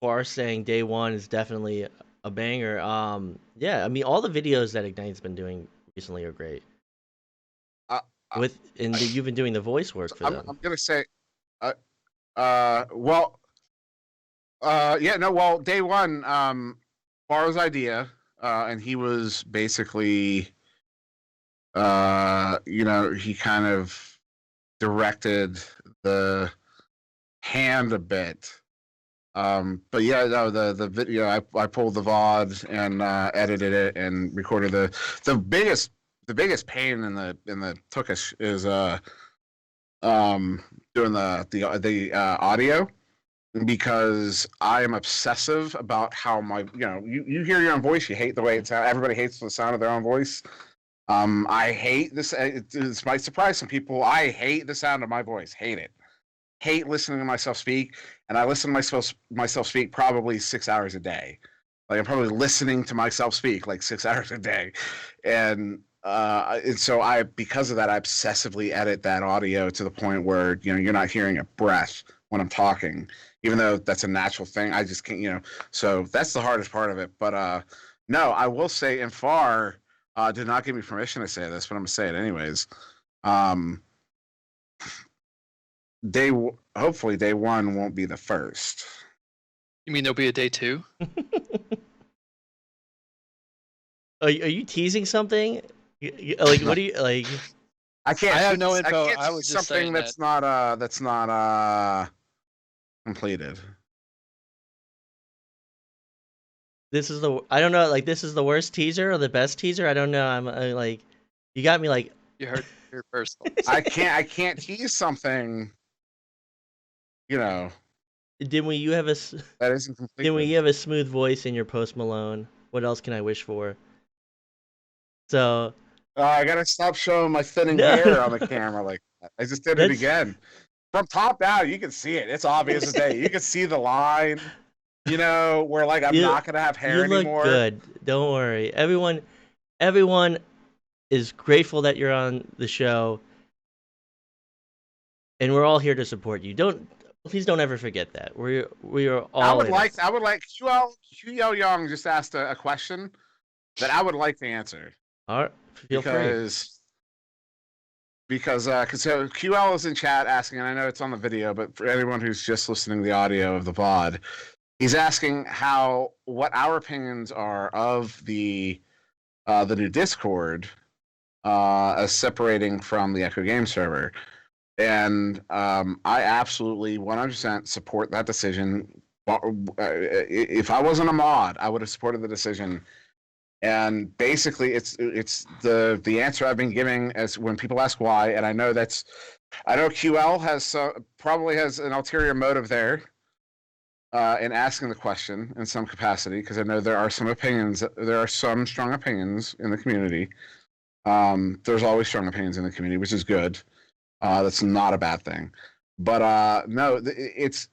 Bar saying Day One is definitely a banger. Yeah, I mean all the videos that Ignite's been doing recently are great. You've been doing the voice work for them. I'm gonna say, well, Day One, Bar's idea, and he was basically, he kind of directed the hand a bit. But yeah, no, the video, I pulled the VOD and edited it and recorded the biggest pain in the Tookish is doing the audio, because I am obsessive about how my you hear your own voice, you hate the way it sounds. Everybody hates the sound of their own voice. I hate this. This might surprise some people. I hate the sound of my voice. Hate it. Hate listening to myself speak, and I listen to myself speak probably 6 hours a day. Like I'm probably listening to myself speak like 6 hours a day, and so because of that, I obsessively edit that audio to the point where you're not hearing a breath when I'm talking, even though that's a natural thing. I just can't, so that's the hardest part of it. But no, I will say, and Far did not give me permission to say this, but I'm gonna say it anyways. Hopefully Day One won't be the first. You mean there'll be a Day Two? Are you teasing something? Like what do you like? I can't. I have no info. I was just something that's not completed. This is I don't know. Like this is the worst teaser or the best teaser. I don't know. I'm like, you got me like. You heard your personal. I can't tease something. Dimwi, you have that isn't complete. Dimwi, you have a smooth voice in your Post Malone. What else can I wish for? So. I gotta stop showing my thinning hair on the camera like that. I just did it again. From top down, you can see it. It's obvious as day. You can see the line. Where like I'm not gonna have hair anymore. You look good. Don't worry. Everyone is grateful that you're on the show, and we're all here to support you. Please don't ever forget that. We are all. I would like Yu Young just asked a question that I would like to answer. All right, feel free. because so QL is in chat asking, and I know it's on the video, but for anyone who's just listening to the audio of the pod, he's asking what our opinions are of the new Discord as separating from the Echo Game server. And I absolutely 100% support that decision. If I wasn't a mod, I would have supported the decision. And basically, it's the answer I've been giving as when people ask why, and I know QL has probably has an ulterior motive there in asking the question in some capacity, because I know there are some strong opinions in the community. There's always strong opinions in the community, which is good. That's not a bad thing. But no, it's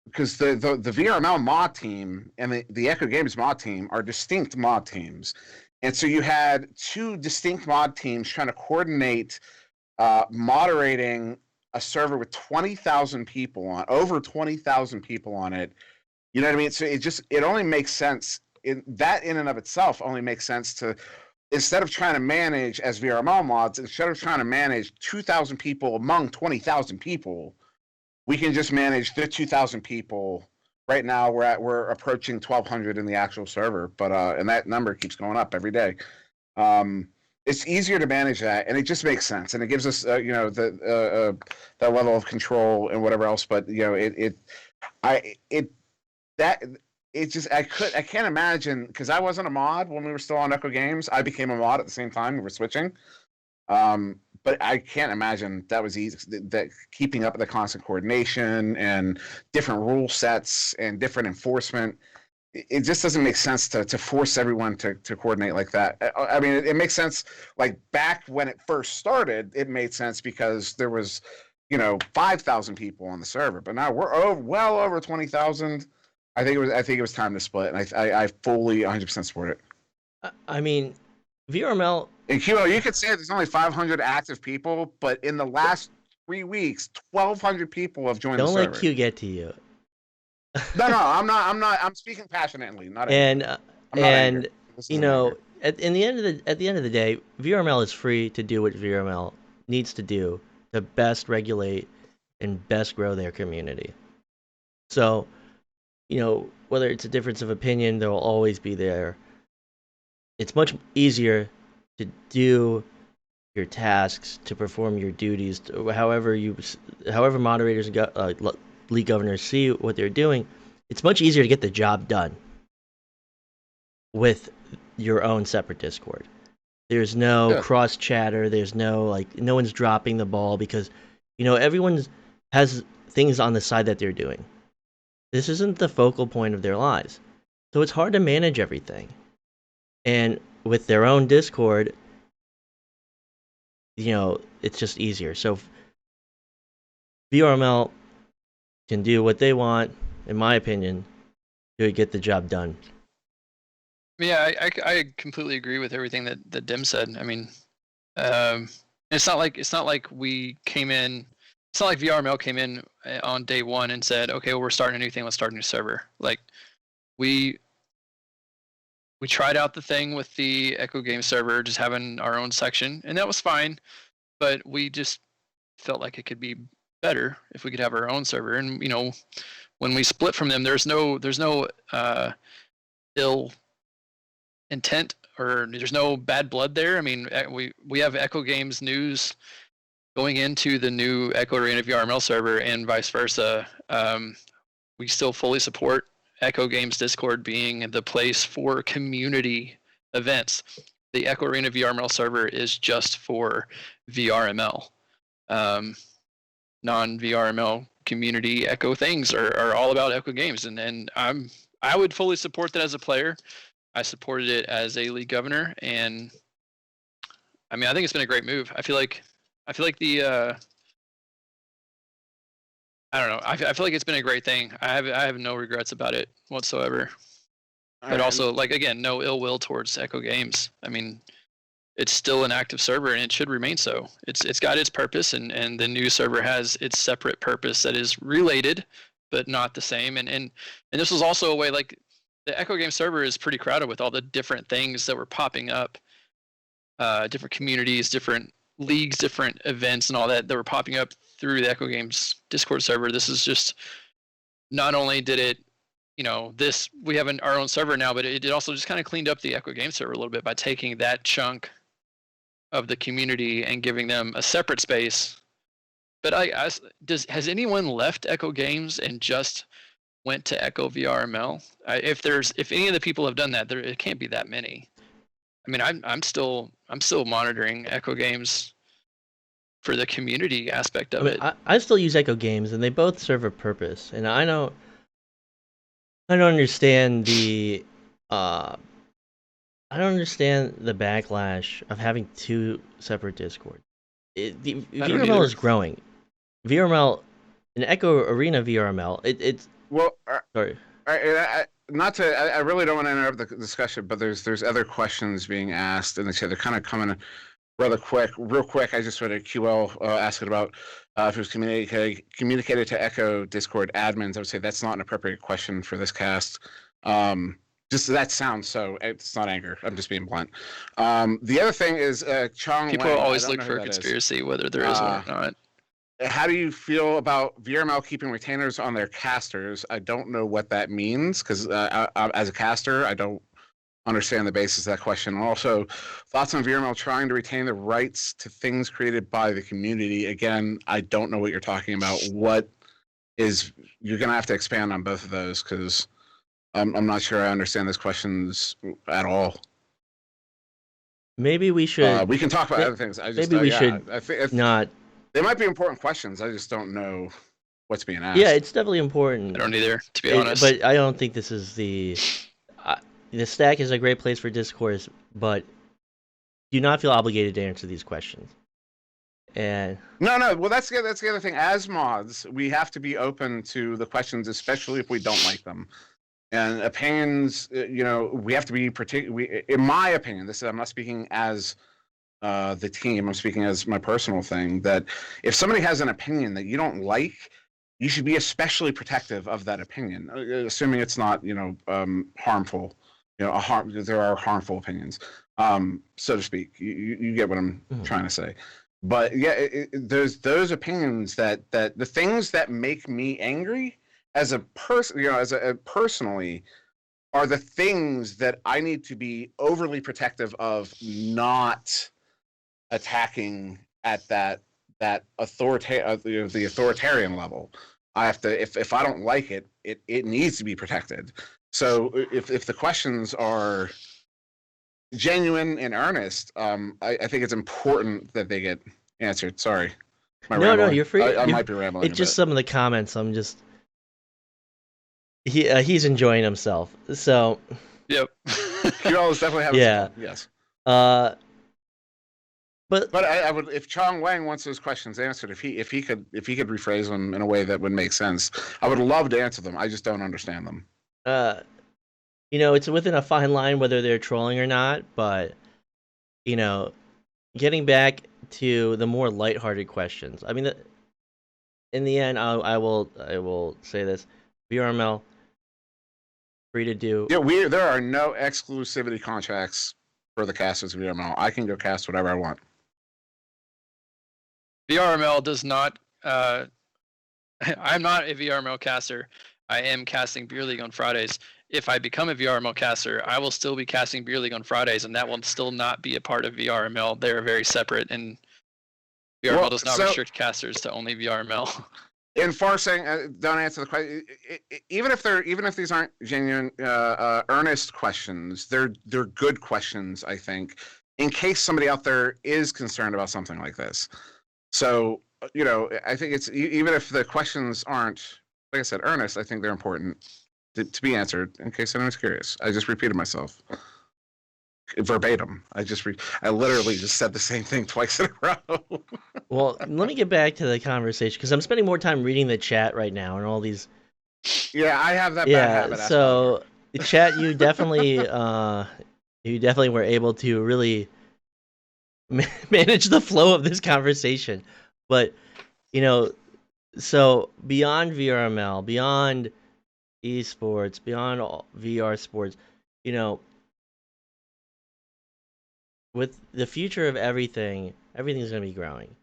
because the VRML mod team and the Echo Games mod team are distinct mod teams, and so you had two distinct mod teams trying to coordinate moderating a server with 20,000 people on over 20,000 people on it. You know what I mean? So it only makes sense in and of itself only makes sense to, instead of trying to manage as VRML mods, instead of trying to manage 2,000 people among 20,000 people, we can just manage the 2,000 people. Right now, we're approaching 1,200 in the actual server, but and that number keeps going up every day. It's easier to manage that, and it just makes sense, and it gives us that level of control and whatever else. But I can't imagine, because I wasn't a mod when we were still on Echo Games. I became a mod at the same time we were switching. But I can't imagine that was easy. That keeping up with the constant coordination and different rule sets and different enforcement, it just doesn't make sense to force everyone to coordinate like that. I mean, it makes sense like back when it first started. It made sense because there was 5,000 people on the server, but now we're well over 20,000. I think it was time to split, and I fully 100% support it. I mean, VRML. In QL, you could say there's only 500 active people, but in the last 3 weeks, 1,200 people have joined the server. Don't let Q get to you. No, I'm not. I'm speaking passionately, not angry. And in the end of the day, VRML is free to do what VRML needs to do to best regulate and best grow their community. So, whether it's a difference of opinion, they'll always be there. It's much easier to do your tasks, to perform your duties, however moderators and league governors see what they're doing. It's much easier to get the job done with your own separate Discord. There's no cross chatter. There's no no one's dropping the ball because everyone has things on the side that they're doing. This isn't the focal point of their lives, so it's hard to manage everything. And with their own Discord, it's just easier. So VRML can do what they want, in my opinion, to get the job done. Yeah, I completely agree with everything that Dim said. I mean, it's not like we came in. It's not like VRML came in on day one and said, "Okay, well, we're starting a new thing. Let's start a new server." Like we tried out the thing with the Echo Game server, just having our own section, and that was fine. But we just felt like it could be better if we could have our own server. And when we split from them, there's no ill intent or there's no bad blood there. I mean, we have Echo Games news going into the new Echo Arena VRML server and vice versa. We still fully support Echo Games Discord being the place for community events. The Echo Arena VRML server is just for VRML. Non-VRML community Echo things are all about Echo Games, and I would fully support that as a player. I supported it as a league governor, and I mean, I think it's been a great move. I feel like the I don't know. I feel like it's been a great thing. I have no regrets about it whatsoever. But also, again, no ill will towards Echo Games. I mean, it's still an active server, and it should remain so. It's got its purpose, and the new server has its separate purpose that is related, but not the same. And this was also a way, the Echo Games server is pretty crowded with all the different things that were popping up, different communities, different leagues, different events, and all that were popping up through the Echo Games Discord server. This is just not only did it, this we have our own server now, but it also just kind of cleaned up the Echo Games server a little bit by taking that chunk of the community and giving them a separate space. But has anyone left Echo Games and just went to Echo VRML? If any of the people have done that, it can't be that many. I mean, I'm still monitoring Echo Games for the community aspect of it. I still use Echo Games, and they both serve a purpose. And I don't understand the backlash of having two separate Discords. VRML is growing. VRML, an Echo Arena VRML. It's well. Sorry. I really don't want to interrupt the discussion, but there's other questions being asked, and they're kind of coming real quick. I just read a QL asking about if it was communicated to Echo Discord admins. I would say that's not an appropriate question for this cast. Just that sounds so. It's not anger. I'm just being blunt. The other thing is Chong. People Wang, always look for a conspiracy, whether there is one or not. How do you feel about VRML keeping retainers on their casters? I don't know what that means because as a caster, I don't understand the basis of that question. Also, thoughts on VRML trying to retain the rights to things created by the community. Again, I don't know what you're talking about. You're going to have to expand on both of those because I'm not sure I understand those questions at all. Maybe we should. We can talk about other things. Maybe we should not. They might be important questions. I just don't know what's being asked. Yeah, it's definitely important. I don't either, to be honest. But I don't think this is the stack is a great place for discourse, but do not feel obligated to answer these questions. And no. Well, that's the other thing. As mods, we have to be open to the questions, especially if we don't like them. And opinions, we have to be in my opinion, I'm not speaking as the team, I'm speaking as my personal thing, that if somebody has an opinion that you don't like, you should be especially protective of that opinion, assuming it's not, harmful. There are harmful opinions, so to speak. You get what I'm trying to say. But yeah, there's those opinions that the things that make me angry as a person, personally, are the things that I need to be overly protective of, not attacking at that the authoritarian level. I have to, if I don't like it, it needs to be protected. So if the questions are genuine and earnest, I think it's important that they get answered. Sorry. No, you're free. I might be rambling. It's just some of the comments. I'm just he's enjoying himself. So yep. You always definitely have. Yeah. Yes. But I would, if Chong Wang wants those questions answered, if he could rephrase them in a way that would make sense, I would love to answer them. I just don't understand them. It's within a fine line whether they're trolling or not, but getting back to the more lighthearted questions. I mean, in the end, I will say this: VRML free to do. Yeah, there are no exclusivity contracts for the casters of VRML. I can go cast whatever I want. VRML does not. I'm not a VRML caster. I am casting Beer League on Fridays. If I become a VRML caster, I will still be casting Beer League on Fridays, and that will still not be a part of VRML. They are very separate, and VRML does not restrict casters to only VRML. Enforcing, don't answer the question. Even if these aren't genuine, earnest questions, they're good questions. I think, in case somebody out there is concerned about something like this. So I think it's, even if the questions aren't, like I said, earnest, I think they're important to be answered in case anyone's curious. I just repeated myself verbatim. I literally just said the same thing twice in a row. Well, let me get back to the conversation because I'm spending more time reading the chat right now and all these. Yeah, I have that bad habit. So chat, you definitely were able to really manage the flow of this conversation. But so beyond VRML, beyond esports, beyond all VR sports, with the future of everything Everything's going to be growing.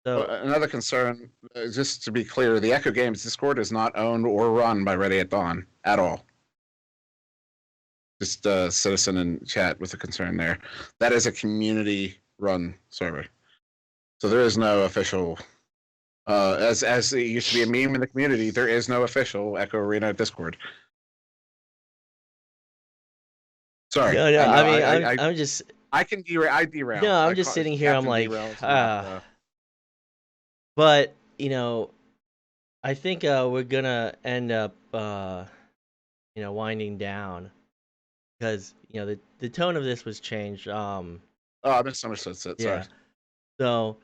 So Another concern, just to be clear, the Echo Games Discord is not owned or run by Ready at Dawn at all. Just a citizen in chat with a concern there. That is a community-run server, so there is no official. As it used to be a meme in the community, there is no official Echo Arena Discord. Sorry. no, no. I mean, I I'm just. I can derail. I derail. No, I'm just sitting here. I'm like, but I think we're gonna end up, winding down because the tone of this was changed. Oh, I misunderstood it. Yeah. Sorry. So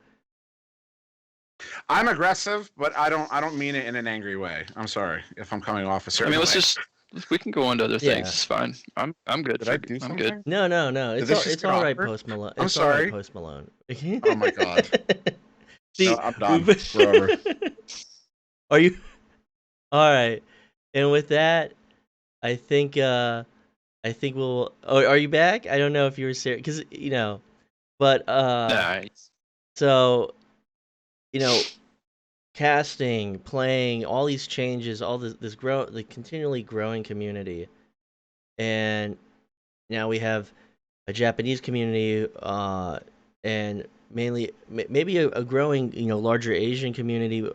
I'm aggressive, but I don't mean it in an angry way. I'm sorry if I'm coming off a certain. I mean, way. we can go on to other things. Yeah. It's fine. I'm good. Did I do something? I'm good. No. It's all right, awkward? Post Malone. I'm It's all right, sorry. Post Malone. Oh my god. See, No, I'm done. We're over. Are you? All right. And with that, I think we'll. Oh, are you back? I don't know if you were serious, because but Nice. so casting, playing, all these changes, all this the continually growing community, and now we have a Japanese community, and mainly maybe a growing larger Asian community.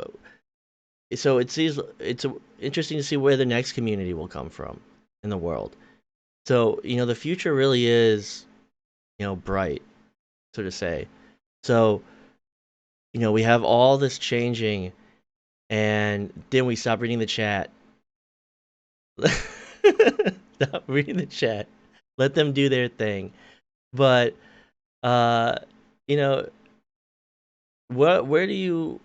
So it's interesting to see where the next community will come from in the world. So the future really is bright, so to say. So we have all this changing, and then we stop reading the chat. Stop reading the chat. Let them do their thing. But where do you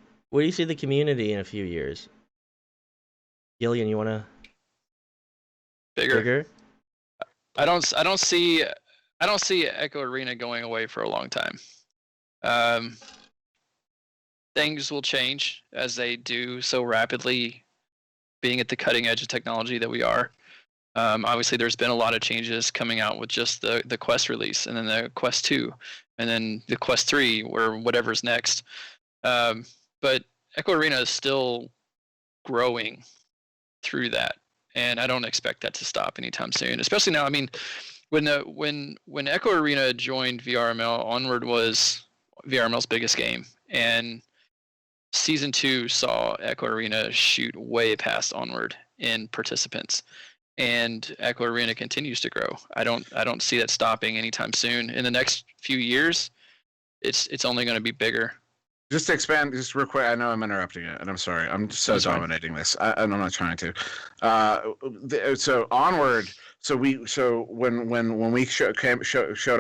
see the community in a few years? Gillian, you wanna bigger? I don't see Echo Arena going away for a long time. Things will change as they do so rapidly, being at the cutting edge of technology that we are. Obviously, there's been a lot of changes coming out with just the Quest release, and then the Quest 2, and then the Quest 3, or whatever's next. But Echo Arena is still growing through that, and I don't expect that to stop anytime soon. Especially now, I mean, when Echo Arena joined VRML, Onward was VRML's biggest game, and Season 2 saw Echo Arena shoot way past Onward in participants, and Echo Arena continues to grow. I don't see that stopping anytime soon. In the next few years, it's only going to be bigger. Just to expand, just real quick. I know I'm interrupting it, and I'm sorry. I'm so dominating this. I'm not trying to. So Onward. So when we showed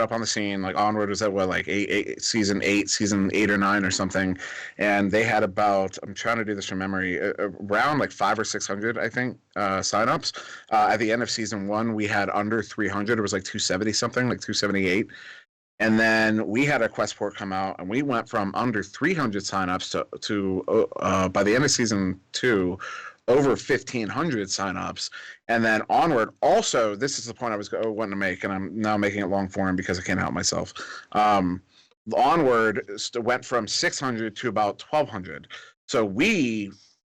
up on the scene, like Onward was at what, like season 8 or 9 or something, and they had about, I'm trying to do this from memory, around like 500 or 600, I think, signups. At the end of season 1, we had under 300. It was like 270 something, like 278. And then we had a quest port come out, and we went from under 300 signups to by the end of season 2, over 1,500 signups. And then Onward, also, this is the point I was wanting to make, and I'm now making it long form because I can't help myself. Onward went from 600 to about 1,200. So we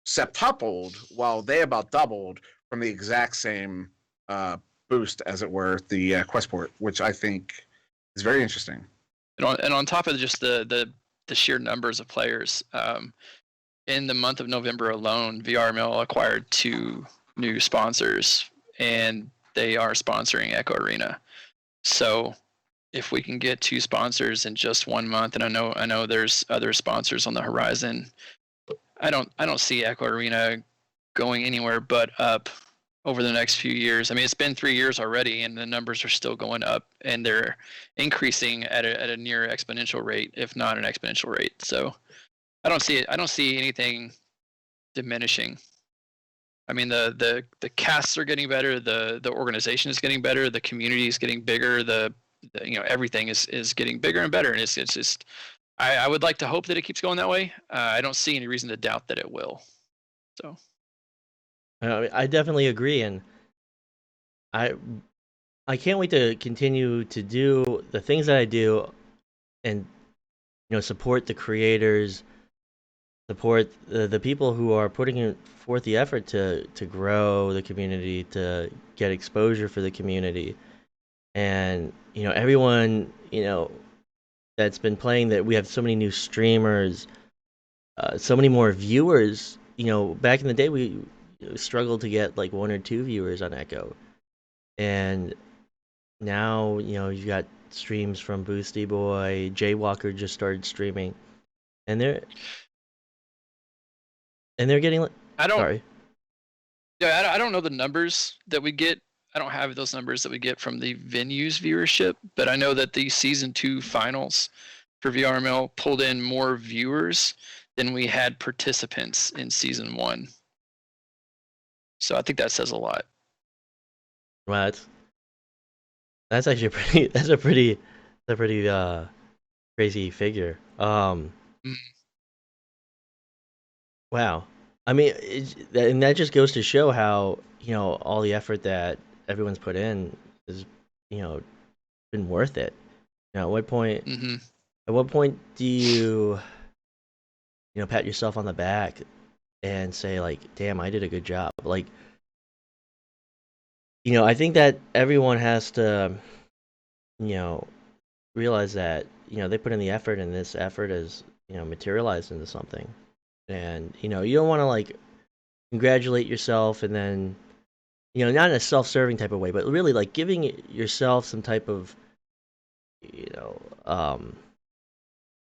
septupled while they about doubled from the exact same boost, as it were, the quest port, which I think is very interesting. And on top of just the sheer numbers of players, in the month of November alone, VRML acquired 2 new sponsors, and they are sponsoring Echo Arena. So if we can get 2 sponsors in just 1 month, and I know there's other sponsors on the horizon, I don't see Echo Arena going anywhere but up over the next few years. I mean, it's been 3 years already, and the numbers are still going up, and they're increasing at a near exponential rate, if not an exponential rate. So I don't see anything diminishing. I mean, the casts are getting better, the organization is getting better, the community is getting bigger, the everything is getting bigger and better, and it's just, I would like to hope that it keeps going that way. I don't see any reason to doubt that it will. So I definitely agree, and I can't wait to continue to do the things that I do, and support the creators, support the people who are putting forth the effort to grow the community, to get exposure for the community, and everyone that's been playing. That we have so many new streamers, so many more viewers. Back in the day, we struggled to get like 1 or 2 viewers on Echo, and now you've got streams from Boosty Boy, Jaywalker just started streaming, and they're getting like, I don't. sorry. Yeah, I don't know the numbers that we get. I don't have those numbers that we get from the venues viewership, but I know that the season 2 finals for VRML pulled in more viewers than we had participants in season 1. So I think that says a lot. Well, that's actually pretty. That's a pretty crazy figure. Wow. I mean, and that just goes to show how all the effort that everyone's put in has been worth it. At what point? Mm-hmm. At what point do you pat yourself on the back and say like, "Damn, I did a good job." Like, I think that everyone has to realize that they put in the effort, and this effort is materialized into something. And you don't want to like congratulate yourself and then not in a self-serving type of way, but really like giving yourself some type of you know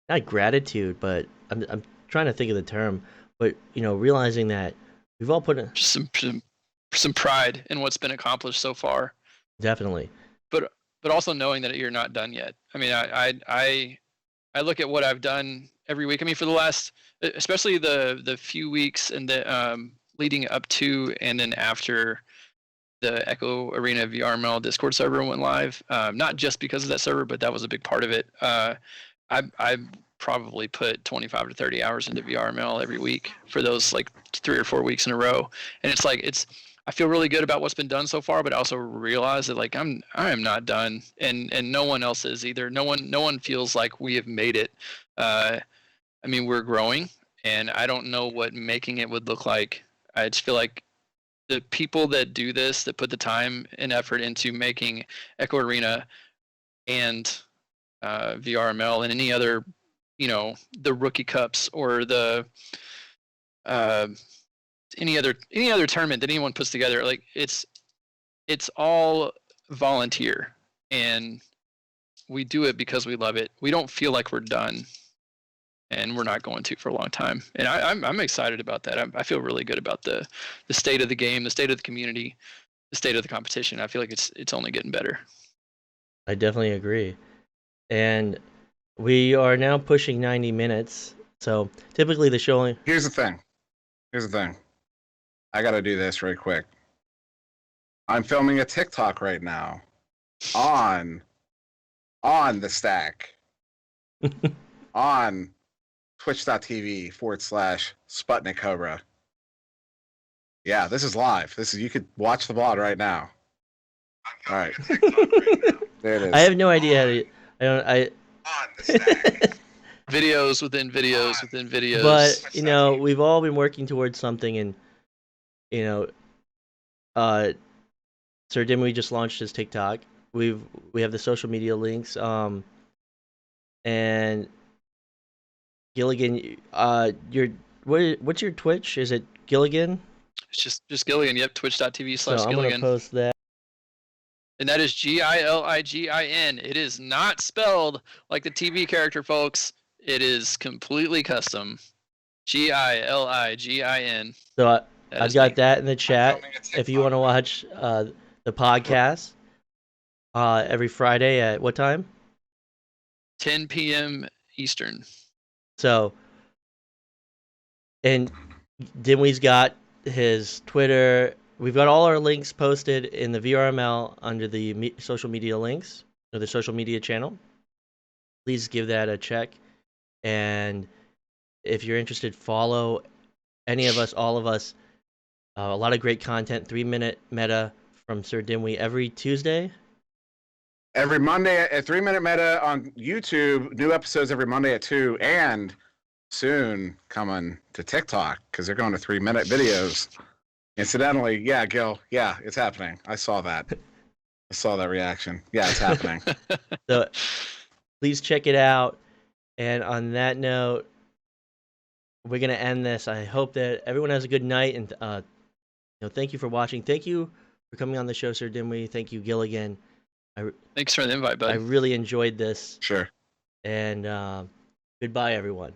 not gratitude, but I'm trying to think of the term, but realizing that we've all put in. Just some pride in what's been accomplished so far. Definitely. But also knowing that you're not done yet. I mean, I look at what I've done every week. I mean, for the last, especially the few weeks and the leading up to and then after the Echo Arena VRML Discord server went live. Not just because of that server, but that was a big part of it. I probably put 25 to 30 hours into VRML every week for those like 3 or 4 weeks in a row, and I feel really good about what's been done so far, but I also realize that like I am not done, and no one else is either. No one feels like we have made it. I mean, we're growing, and I don't know what making it would look like. I just feel like the people that do this, that put the time and effort into making Echo Arena and VRML and any other, the rookie cups or the any other tournament that anyone puts together, like it's all volunteer, and we do it because we love it. We don't feel like we're done, and we're not going to for a long time. And I'm excited about that. I feel really good about the state of the game, the state of the community, the state of the competition. I feel like it's only getting better. I definitely agree. And we are now pushing 90 minutes. So typically the show. Here's the thing. I got to do this really quick. I'm filming a TikTok right now on the stack on twitch.tv/Sputnik Cobra. Yeah, this is live. You could watch the VOD right now. All right. There it is. I have no idea how to. On the stack. Videos within videos within videos. But we've all been working towards something, and SirDimwi just launched his TikTok. We have the social media links. And Giligin, what's your Twitch? Is it Giligin? It's just Giligin. Yep, twitch.tv/Giligin. So I'm gonna post that. And that is Giligin. It is not spelled like the TV character, folks. It is completely custom. Giligin. So I've got that in the chat. If you want to watch the podcast every Friday at what time? 10 p.m. Eastern. So, and Dimwey's got his Twitter. We've got all our links posted in the VRML under the social media links, or the social media channel. Please give that a check. And if you're interested, follow any of us, all of us. A lot of great content, 3-minute meta from SirDimwi every Tuesday. every Monday at 3 Minute Meta on YouTube. New episodes every Monday at 2, and soon coming to TikTok because they're going to 3 minute videos. Incidentally, yeah, Gil, yeah, it's happening. I saw that. I saw that reaction. Yeah, it's happening. So please check it out. And on that note, we're gonna end this. I hope that everyone has a good night, and thank you for watching. Thank you for coming on the show, SirDimwi. Thank you, Giligin. Thanks for the invite, bud. I really enjoyed this. Sure. And goodbye, everyone.